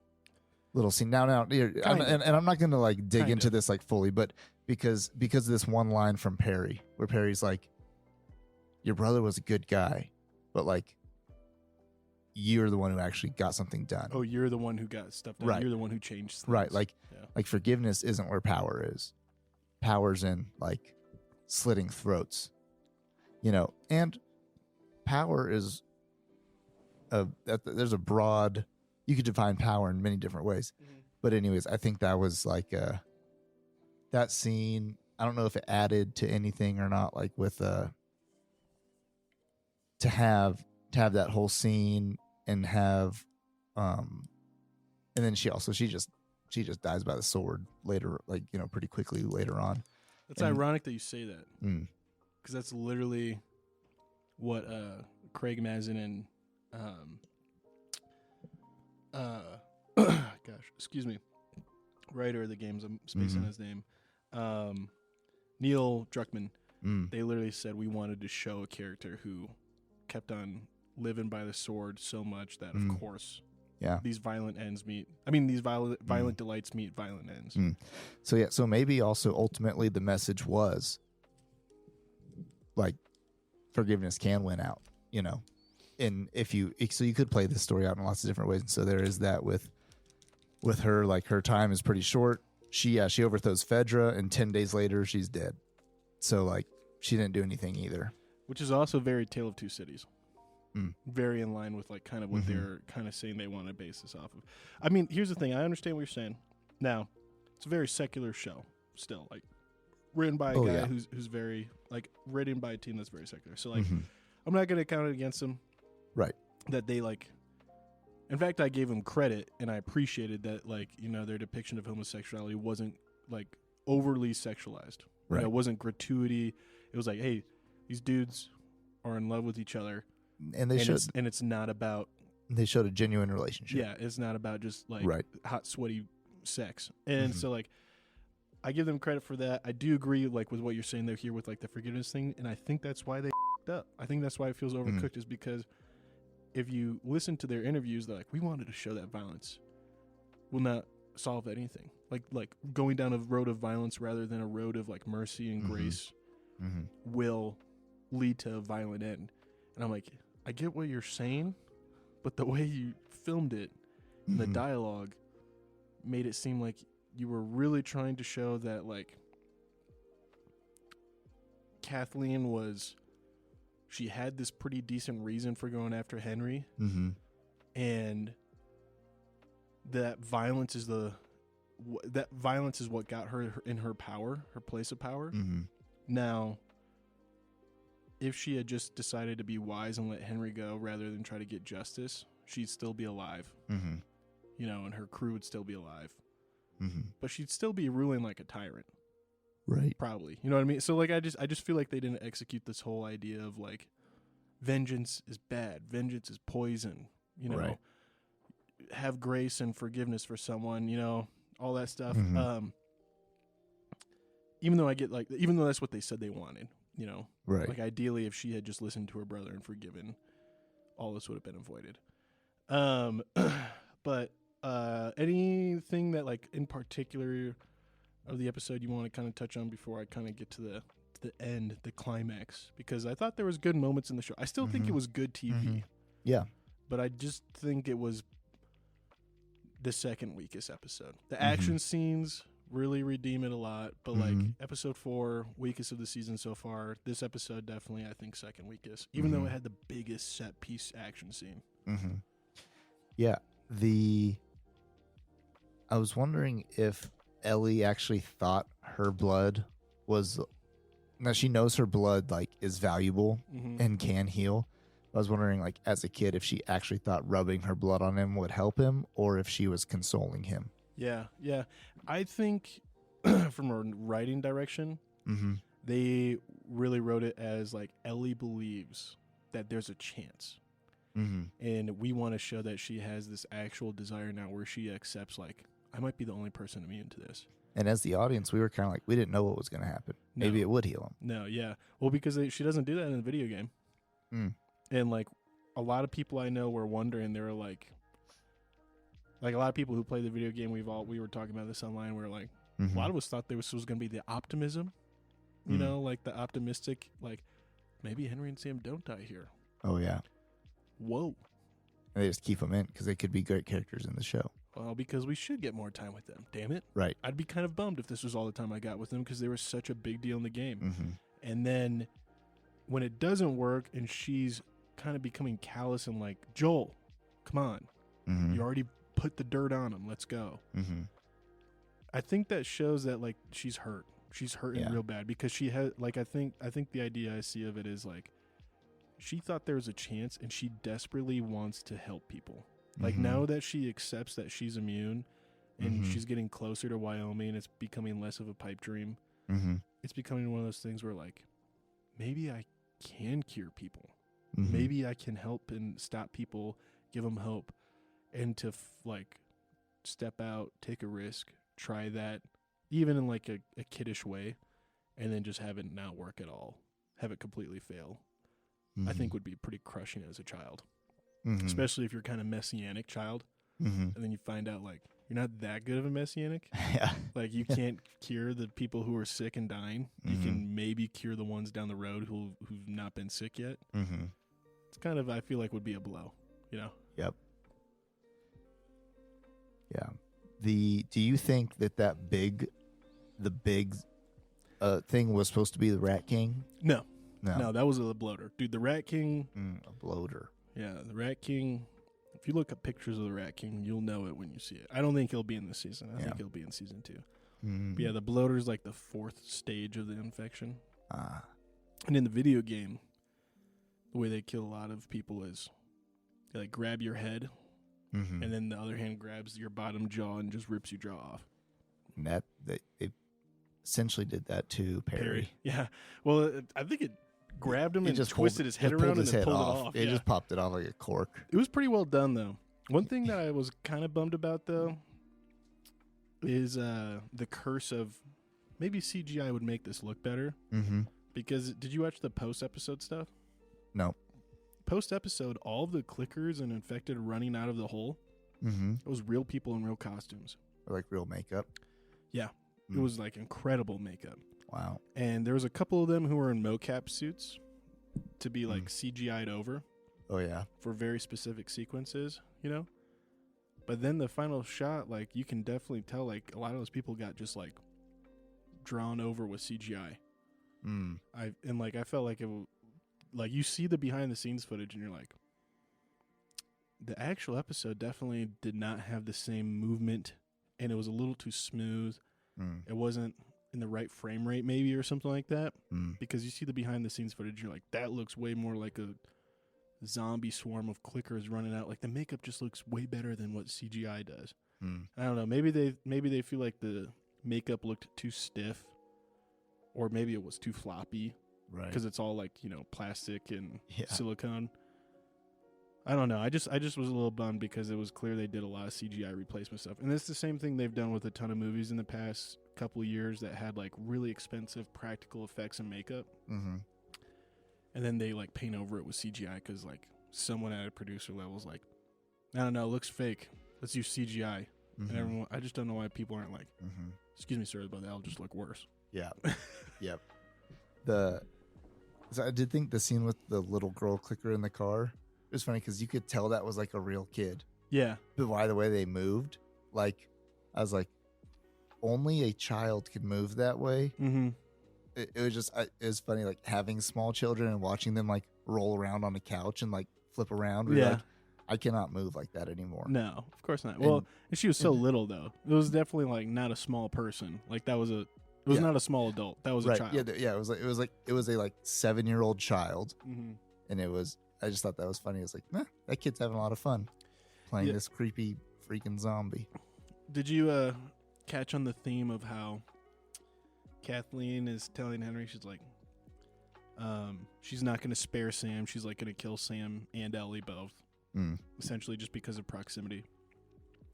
scene. Now, and I'm not going to like dig into this like fully, but because of this one line from Perry, where Perry's like, "Your brother was a good guy, but like you're the one who actually got something done. Oh, you're the one who got stuff done. Right. You're the one who changed things. Right, like forgiveness isn't where power is. Power's in like slitting throats." You know, and power is there's a broad, you could define power in many different ways. But anyways, I think that was like that scene, I don't know if it added to anything or not, like with to have that whole scene and have and then she just dies by the sword later, like, you know, pretty quickly later on. It's ironic that you say that. Because that's literally what Craig Mazin and excuse me, writer of the games, I'm spacing his name, Neil Druckmann, they literally said we wanted to show a character who kept on living by the sword so much that of course these violent ends meet, these violent delights meet violent ends. So maybe also ultimately the message was like forgiveness can win out, you know, and so you could play this story out in lots of different ways. And so there is that with her, like her time is pretty short. She overthrows Fedra and 10 days later she's dead. So like she didn't do anything either, which is also very Tale of Two Cities. Very in line with like kind of what they're kind of saying they want to base this off of. Here's the thing. I understand what you're saying. Now, it's a very secular show still, like written by a guy who's very like written by a team that's very secular. So like I'm not going to count it against them. Right. That they like, in fact, I gave them credit and I appreciated that, like, you know, their depiction of homosexuality wasn't like overly sexualized. Right. You know, it wasn't gratuity. It was like, hey, these dudes are in love with each other. And it's not about. They showed a genuine relationship. Yeah, it's not about just like hot, sweaty sex. And so like, I give them credit for that. I do agree like with what you're saying there here with like the forgiveness thing, and I think that's why they up. I think that's why it feels overcooked is because if you listen to their interviews, they're like, we wanted to show that violence will not solve anything. Like going down a road of violence rather than a road of like mercy and grace will lead to a violent end. And I'm like, I get what you're saying, but the way you filmed it and the dialogue made it seem like you were really trying to show that like Kathleen she had this pretty decent reason for going after Henry, and that violence is what got her in her power, her place of power. Now, if she had just decided to be wise and let Henry go rather than try to get justice, she'd still be alive, you know, and her crew would still be alive. But she'd still be ruling like a tyrant. Right. Probably. You know what I mean? So like I just feel like they didn't execute this whole idea of like vengeance is bad, vengeance is poison, you know, Right. have grace and forgiveness for someone, you know, all that stuff. Mhm. Even though that's what they said they wanted, you know, Right. like ideally if she had just listened to her brother and forgiven, all this would have been avoided. But anything that like in particular of the episode you want to kind of touch on before I kind of get to the end, the climax? Because I thought there was good moments in the show. I still think it was good TV, Yeah. but I just think it was the second weakest episode. The action scenes really redeem it a lot, but like episode 4, weakest of the season so far. This episode definitely, I think, second weakest, even though it had the biggest set piece action scene. Yeah. I was wondering if Ellie actually thought her blood was. Now she knows her blood like is valuable and can heal. I was wondering, like, as a kid, if she actually thought rubbing her blood on him would help him, or if she was consoling him. Yeah. I think from a writing direction, they really wrote it as like Ellie believes that there's a chance. And we want to show that she has this actual desire now where she accepts, like, I might be the only person immune to this. And as the audience, we were kind of like, we didn't know what was going to happen. No. Maybe it would heal him. No, yeah. Well, because she doesn't do that in the video game. And, like, a lot of people I know were wondering, they were like a lot of people who play the video game, we were talking about this online, where, like, a lot of us thought this was going to be the optimism, you know, like the optimistic, like, maybe Henry and Sam don't die here. Oh, yeah. Whoa. And they just keep them in because they could be great characters in the show. Well, because we should get more time with them. Damn it. Right. I'd be kind of bummed if this was all the time I got with them because they were such a big deal in the game. And then when it doesn't work and she's kind of becoming callous and like, Joel, come on. You already put the dirt on him. Let's go. I think that shows that, like, she's hurt. She's hurting real bad because she has, like, I think the idea I see of it is, like, she thought there was a chance and she desperately wants to help people. Like, now that she accepts that she's immune and she's getting closer to Wyoming, it's becoming less of a pipe dream. It's becoming one of those things where, like, maybe I can cure people. Maybe I can help and stop people, give them hope, and to, like, step out, take a risk, try that, even in, like, a kiddish way, and then just have it not work at all, have it completely fail. I think would be pretty crushing as a child. Especially if you're kind of messianic child, and then you find out, like, you're not that good of a messianic. Like, you can't cure the people who are sick and dying. You can maybe cure the ones down the road who've not been sick yet. It's kind of, I feel like, would be a blow, you know? Yep. Yeah. Do you think that big thing was supposed to be the Rat King? No, that was a bloater, dude. The Rat King, a bloater. Yeah, the Rat King. If you look up pictures of the Rat King, you'll know it when you see it. I don't think he'll be in this season. I think he'll be in season 2. But yeah, the bloater is like the 4th stage of the infection. And in the video game, the way they kill a lot of people is they, like, grab your head, and then the other hand grabs your bottom jaw and just rips your jaw off. And they essentially did that to Perry. Yeah. Well, I think it grabbed him and just twisted his head around and then pulled it off. It just popped it off like a cork. It was pretty well done, though. One thing that I was kind of bummed about, though, is the curse of maybe CGI would make this look better. Because did you watch the post-episode stuff? No. Post-episode, all of the clickers and infected running out of the hole, it was real people in real costumes. Or like real makeup? Yeah. It was like incredible makeup. Wow. And there was a couple of them who were in mocap suits to be like CGI'd over. Oh, yeah. For very specific sequences, you know? But then the final shot, like, you can definitely tell, like, a lot of those people got just, like, drawn over with CGI. I felt like like, you see the behind-the-scenes footage, and you're like, the actual episode definitely did not have the same movement, and it was a little too smooth. It wasn't in the right frame rate, maybe, or something like that. Because you see the behind-the-scenes footage, you're like, that looks way more like a zombie swarm of clickers running out. Like, the makeup just looks way better than what CGI does. I don't know. Maybe they feel like the makeup looked too stiff, or maybe it was too floppy. Right. because it's all like, you know, plastic and Yeah. silicone. I don't know. I just was a little bummed because it was clear they did a lot of CGI replacement stuff. And it's the same thing they've done with a ton of movies in the past couple of years that had like really expensive practical effects and makeup. Mm-hmm. And then they like paint over it with CGI because like someone at a producer level is like, I don't know, it looks fake. Let's use CGI. Mm-hmm. And everyone, I just don't know why people aren't like, Mm-hmm. excuse me, sir, but that'll just look worse. Yeah. Yep. So I did think the scene with the little girl clicker in the car, it was funny because you could tell that was like a real kid. Yeah. But by the way they moved, like, I was like, only a child could move that way. Mm-hmm. It was just, it was funny, like having small children and watching them like roll around on the couch and like flip around. We were Yeah. like, I cannot move like that anymore. No, of course not. Well, and she was so little though. It was definitely like not a small person. Like that was it was Yeah. not a small adult. That was Right. a child. Yeah. It was a 7-year-old child. Mm-hmm. And I just thought that was funny. It's like, that kid's having a lot of fun playing Yeah. this creepy freaking zombie. Did you catch on the theme of how Kathleen is telling Henry she's like, she's not going to spare Sam. She's like going to kill Sam and Ellie both, essentially just because of proximity.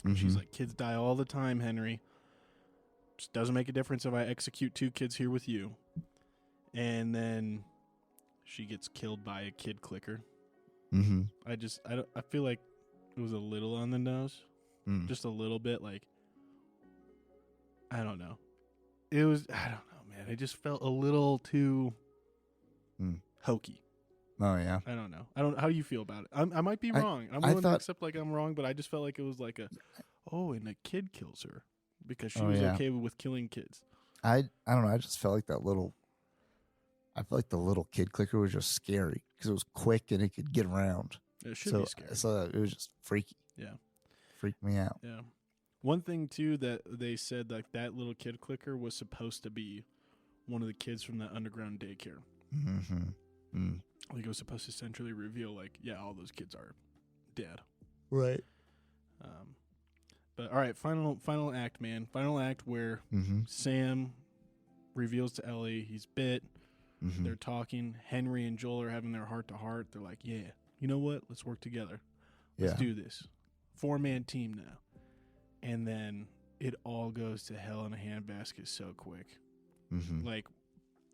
Mm-hmm. She's like, kids die all the time, Henry. Just doesn't make a difference if I execute 2 kids here with you. And then she gets killed by a kid clicker. Mm-hmm. I feel like it was a little on the nose. Just a little bit, like, I don't know. It was, I don't know, man. It just felt a little too hokey. Oh, yeah. I don't know. How do you feel about it? I might be wrong. I'm willing to accept like I'm wrong, but I just felt like it was like and a kid kills her because she was okay with killing kids. I don't know. I just felt like I felt like the little kid clicker was just scary because it was quick and it could get around. It should be scary. So it was just freaky. Yeah. Freaked me out. Yeah. One thing, too, that they said like that little kid clicker was supposed to be one of the kids from the underground daycare. Mm-hmm. Like it was supposed to centrally reveal like, yeah, all those kids are dead. Right. But all right, final act, man. Final act where Sam reveals to Ellie he's bit. Mm-hmm. They're talking. Henry and Joel are having their heart to heart. They're like, yeah, you know what? Let's work together. Let's do this. 4-man team now. And then it all goes to hell in a handbasket so quick. Mm-hmm. Like,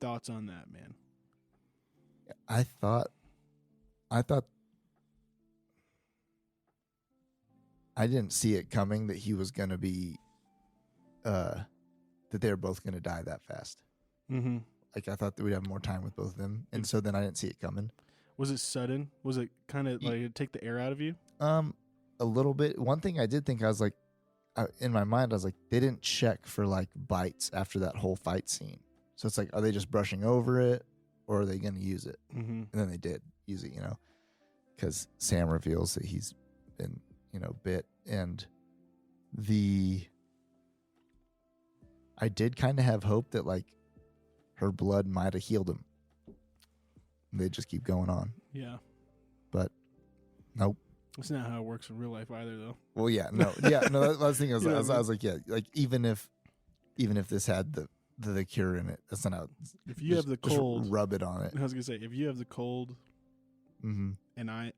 thoughts on that, man? I thought I didn't see it coming that he was going to be, that they were both going to die that fast. Mm-hmm. Like, I thought that we'd have more time with both of them. And so then I didn't see it coming. Was it sudden? Was it kind of like it'd take the air out of you? A little bit. One thing I did think, I was like, in my mind, I was like, they didn't check for like bites after that whole fight scene. So it's like, are they just brushing over it or are they going to use it? Mm-hmm. And then they did use it, because Sam reveals that he's been, bit. And I did kind of have hope that like her blood might have healed him. They just keep going on. Yeah. But nope. That's not how it works in real life either, though. Well, yeah, no. That was the thing. I was like, yeah, like even if this had the cure in it, that's not how. If you have the cold, just rub it on it. I was gonna say, if you have the cold, and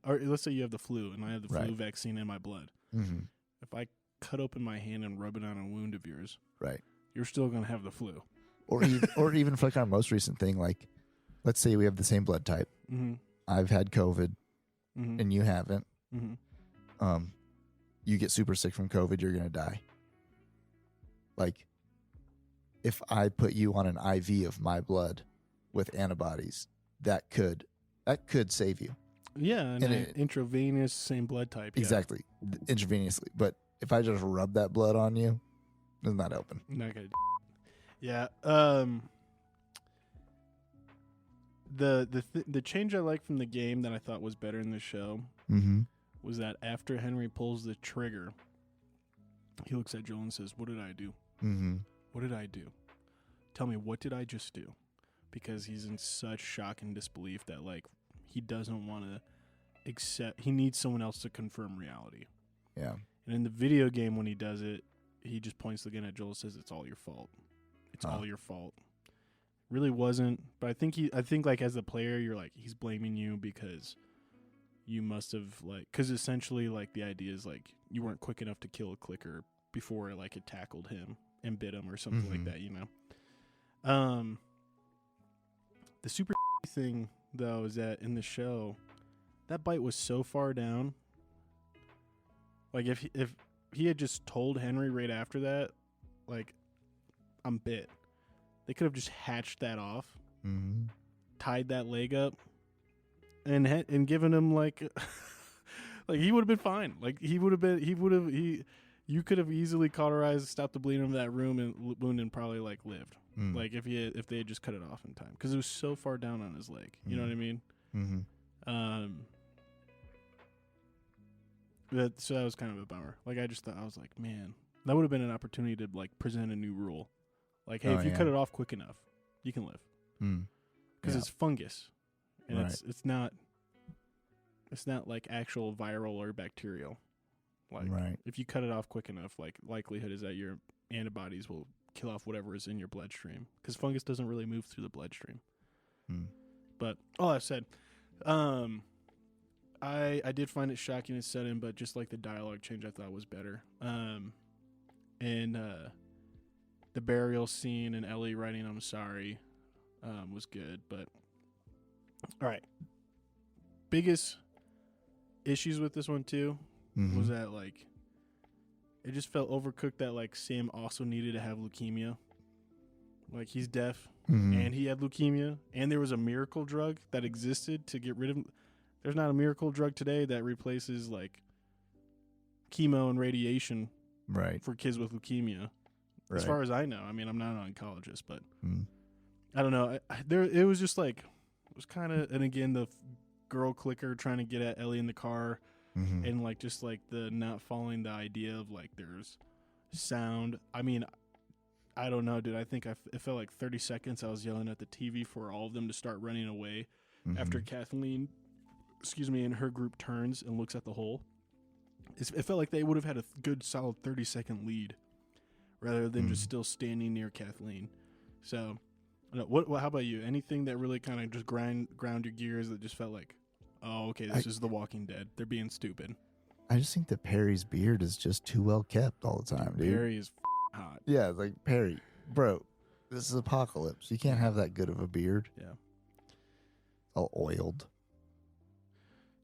let's say you have the flu, and I have the flu vaccine in my blood. Mm-hmm. If I cut open my hand and rub it on a wound of yours, right, you're still gonna have the flu. Or even for like our most recent thing, like let's say we have the same blood type. Mm-hmm. I've had COVID, and you haven't. Mm-hmm. You get super sick from COVID, you're gonna die. Like, if I put you on an IV of my blood with antibodies, that could save you. Yeah, and intravenous, same blood type. Yeah. Exactly, intravenously. But if I just rub that blood on you, it's not helping. Not gonna. Yeah. The change I like from the game that I thought was better in the show was that after Henry pulls the trigger, he looks at Joel and says, "What did I do? What did I do? Tell me, what did I just do?" Because he's in such shock and disbelief that like he doesn't want to accept. He needs someone else to confirm reality. Yeah. And in the video game, when he does it, he just points again at Joel and says, "It's all your fault. It's all your fault." Really wasn't. But I think like as a player, you're like, he's blaming you because you must have like, because essentially like the idea is like you weren't quick enough to kill a clicker before like it tackled him and bit him or something like that, you know. The super thing though is that in the show, that bite was so far down. Like if he had just told Henry right after that, like, I'm bit, they could have just hatched that off, tied that leg up, and given him like, like he would have been fine. Like you could have easily cauterized, stopped the bleeding of that wound and probably like lived. Like if they had just cut it off in time, because it was so far down on his leg. You know what I mean? So that was kind of a bummer. Like I was like, man, that would have been an opportunity to like present a new rule. Like, hey, if you cut it off quick enough, you can live. Because it's fungus, and it's not like actual viral or bacterial. Like if you cut it off quick enough, like likelihood is that your antibodies will kill off whatever is in your bloodstream, because fungus doesn't really move through the bloodstream. But all that said, I did find it shocking and sudden, but just like the dialogue change, I thought was better. And the burial scene and Ellie writing "I'm sorry" was good. But all right, biggest issues with this one too was that like it just felt overcooked. That like Sam also needed to have leukemia. Like he's deaf and he had leukemia, and there was a miracle drug that existed to get rid of. There's not a miracle drug today that replaces like chemo and radiation for kids with leukemia. As far as I know. I mean, I'm not an oncologist, but I don't know. It was just like, it was kind of, and again, the girl clicker trying to get at Ellie in the car, and like just like the not following the idea of like there's sound. I mean, I don't know, dude. I think it felt like 30 seconds I was yelling at the TV for all of them to start running away after Kathleen, and her group turns and looks at the hole. It felt like they would have had a good solid 30-second lead rather than just still standing near Kathleen. So, what? How about you? Anything that really kind of just ground your gears that just felt like, oh, okay, this is The Walking Dead. They're being stupid. I just think that Perry's beard is just too well kept all the time, dude. Perry is hot. Yeah, like Perry, bro. This is Apocalypse. You can't have that good of a beard. Yeah, all oiled.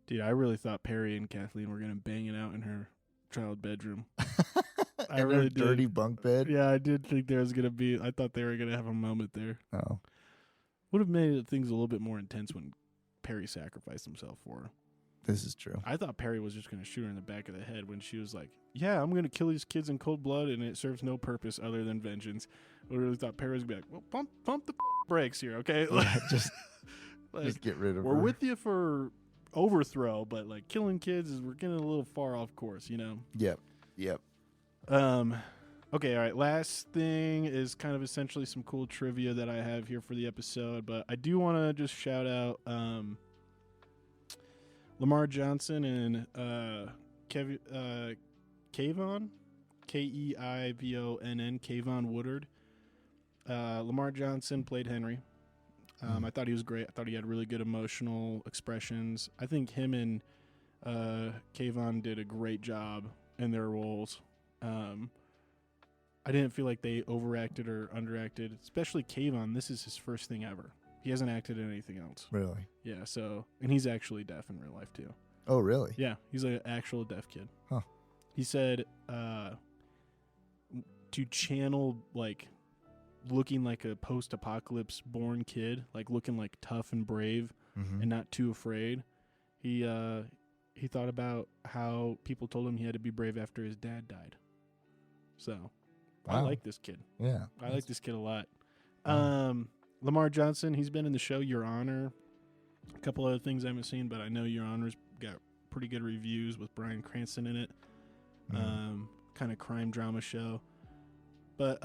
Dude, I really thought Perry and Kathleen were gonna bang it out in her child bedroom. I really did. Dirty bunk bed. Yeah, I did think there was gonna be. I thought they were gonna have a moment there. Oh, would have made things a little bit more intense when Perry sacrificed himself for her. This is true. I thought Perry was just gonna shoot her in the back of the head when she was like, "Yeah, I'm gonna kill these kids in cold blood, and it serves no purpose other than vengeance." I really thought Perry was gonna be like, "Well, pump the brakes here, okay? Yeah, just get rid of her. We're with you for overthrow, but like killing kids we're getting a little far off course, you know." Yep. Okay, all right, last thing is kind of essentially some cool trivia that I have here for the episode, but I do want to just shout out Lamar Johnson and Kevon, Keivonn, Kevonn Woodard. Lamar Johnson played Henry. I thought he was great. I thought he had really good emotional expressions. I think him and Keivonn did a great job in their roles. I didn't feel like they overacted or underacted, especially Keivonn. This is his first thing ever. He hasn't acted in anything else. Really? Yeah, so, and he's actually deaf in real life too. Oh, really? Yeah, he's an actual deaf kid. Huh. He said to channel like looking like a post-apocalypse born kid, like looking like tough and brave and not too afraid. He thought about how people told him he had to be brave after his dad died. So, wow. I like this kid. Yeah. I like this kid a lot. Lamar Johnson, he's been in the show Your Honor. A couple other things I haven't seen, but I know Your Honor's got pretty good reviews with Bryan Cranston in it. Kind of crime drama show. But,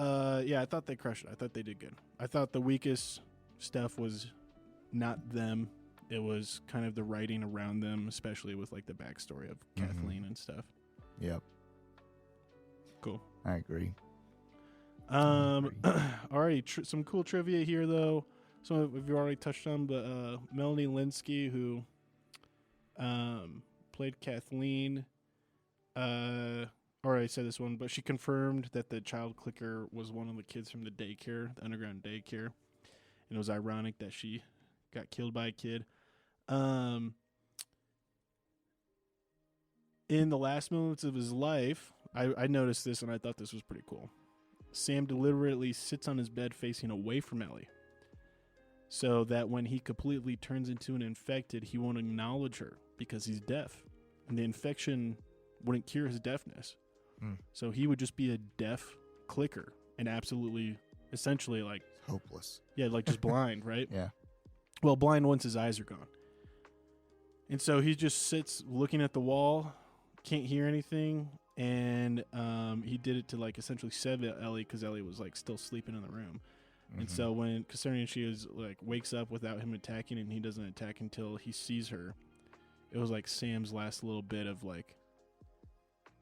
yeah, I thought they crushed it. I thought they did good. I thought the weakest stuff was not them. It was kind of the writing around them, especially with, like, the backstory of Kathleen and stuff. Yep. Cool. I agree. All right, some cool trivia here, though. Some of you already touched on, but Melanie Linsky, who played Kathleen, already said this one, but she confirmed that the child clicker was one of the kids from the daycare, the underground daycare. And it was ironic that she got killed by a kid. In the last moments of his life, I noticed this and I thought this was pretty cool. Sam deliberately sits on his bed facing away from Ellie, so that when he completely turns into an infected, he won't acknowledge her because he's deaf. And the infection wouldn't cure his deafness. So he would just be a deaf clicker and absolutely, essentially, like... hopeless. Yeah, like just blind, right? Yeah. Well, blind once his eyes are gone. And so he just sits looking at the wall, can't hear anything, and he did it to, like, essentially save Ellie because Ellie was, like, still sleeping in the room. Mm-hmm. And so concerning she was, like, wakes up without him attacking, and he doesn't attack until he sees her, it was like Sam's last little bit of, like,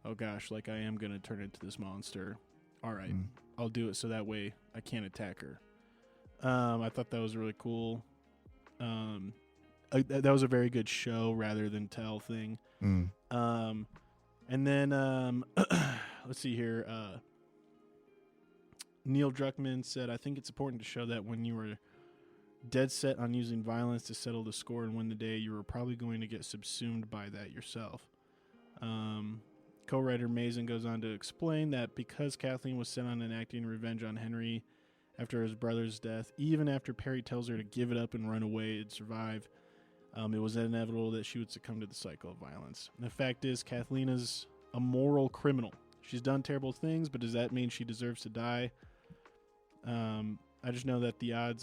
oh gosh, like, I am going to turn into this monster. All right, I'll do it so that way I can't attack her. I thought that was really cool. That was a very good show rather than tell thing. And then let's see here. Neil Druckmann said, I think it's important to show that when you were dead set on using violence to settle the score and win the day, you were probably going to get subsumed by that yourself. Co-writer Mason goes on to explain that because Kathleen was set on enacting revenge on Henry after his brother's death, even after Perry tells her to give it up and run away and survive, it was inevitable that she would succumb to the cycle of violence. And the fact is, Kathleen is a moral criminal. She's done terrible things, but does that mean she deserves to die? I just know that the odds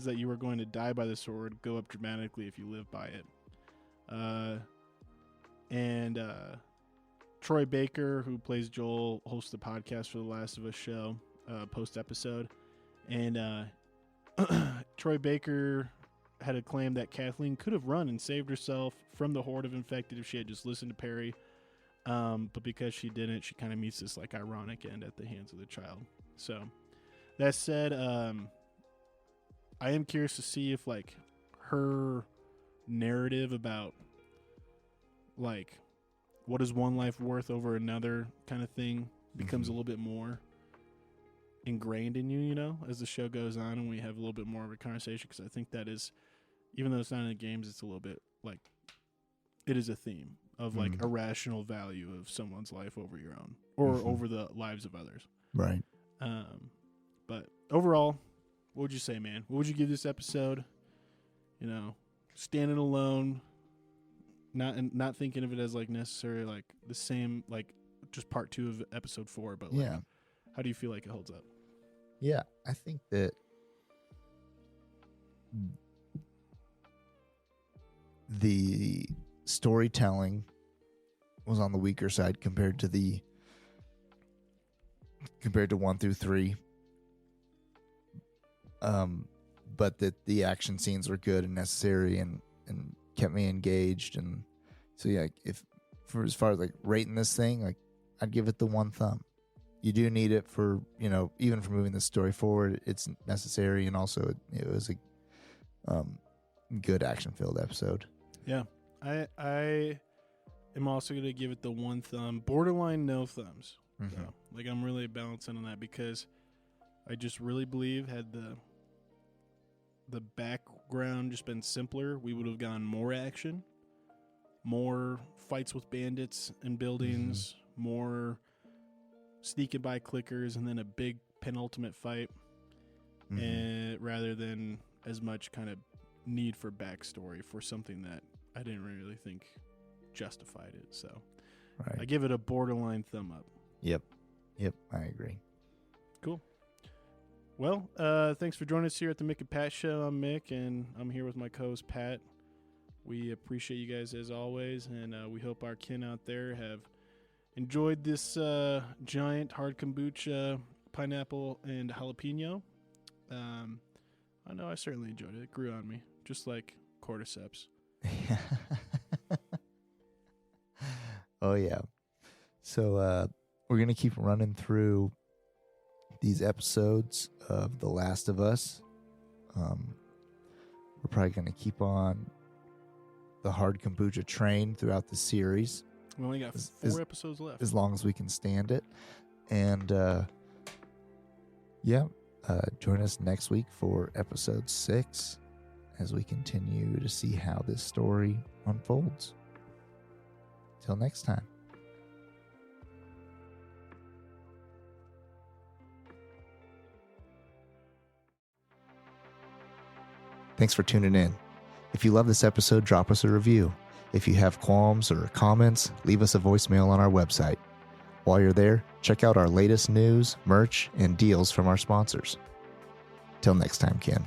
that you are going to die by the sword go up dramatically if you live by it. And Troy Baker, who plays Joel, hosts the podcast for the Last of Us show, post-episode. And Troy Baker had a claim that Kathleen could have run and saved herself from the horde of infected if she had just listened to Perry. But because she didn't, she kind of meets this, like, ironic end at the hands of the child. So, that said, I am curious to see if, like, her narrative about, like, what is one life worth over another kind of thing becomes a little bit more ingrained in you, you know, as the show goes on and we have a little bit more of a conversation, because I think that is, even though it's not in the games, it's a little bit, like, it is a theme of, like, irrational value of someone's life over your own or over the lives of others. Right. But overall, what would you say, man? What would you give this episode? You know, standing alone, not thinking of it as, like, necessarily, like, the same, like, just part 2 of episode 4, but, like, how do you feel like it holds up? Yeah, I think that the storytelling was on the weaker side compared to 1 through 3. But that the action scenes were good and necessary and kept me engaged. And so, yeah, as far as, like, rating this thing, like, I'd give it the 1 thumb. You do need it for, you know, even for moving the story forward, it's necessary. And also it was a good action-filled episode. Yeah. I am also going to give it the 1 thumb, borderline no thumbs. So, like, I'm really balancing on that because I just really believe had the background just been simpler, we would have gotten more action, more fights with bandits and buildings, more sneaking by clickers, and then a big penultimate fight, and rather than as much kind of need for backstory for something that I didn't really think justified it. So I give it a borderline thumb up. Yep, I agree. Cool. Well, thanks for joining us here at the Mick Pat Show. I'm Mick, and I'm here with my co-host Pat. We appreciate you guys as always, and we hope our kin out there have enjoyed this Jiant hard kombucha, pineapple, and jalapeno. I know I certainly enjoyed it. It grew on me, just like cordyceps. Oh, yeah. So we're going to keep running through these episodes of The Last of Us. We're probably going to keep on the hard kombucha train throughout the series. We only got 4 episodes left. As long as we can stand it. And, join us next week for episode 6 as we continue to see how this story unfolds. Till next time. Thanks for tuning in. If you love this episode, drop us a review. If you have qualms or comments, leave us a voicemail on our website. While you're there, check out our latest news, merch, and deals from our sponsors. Till next time, Ken.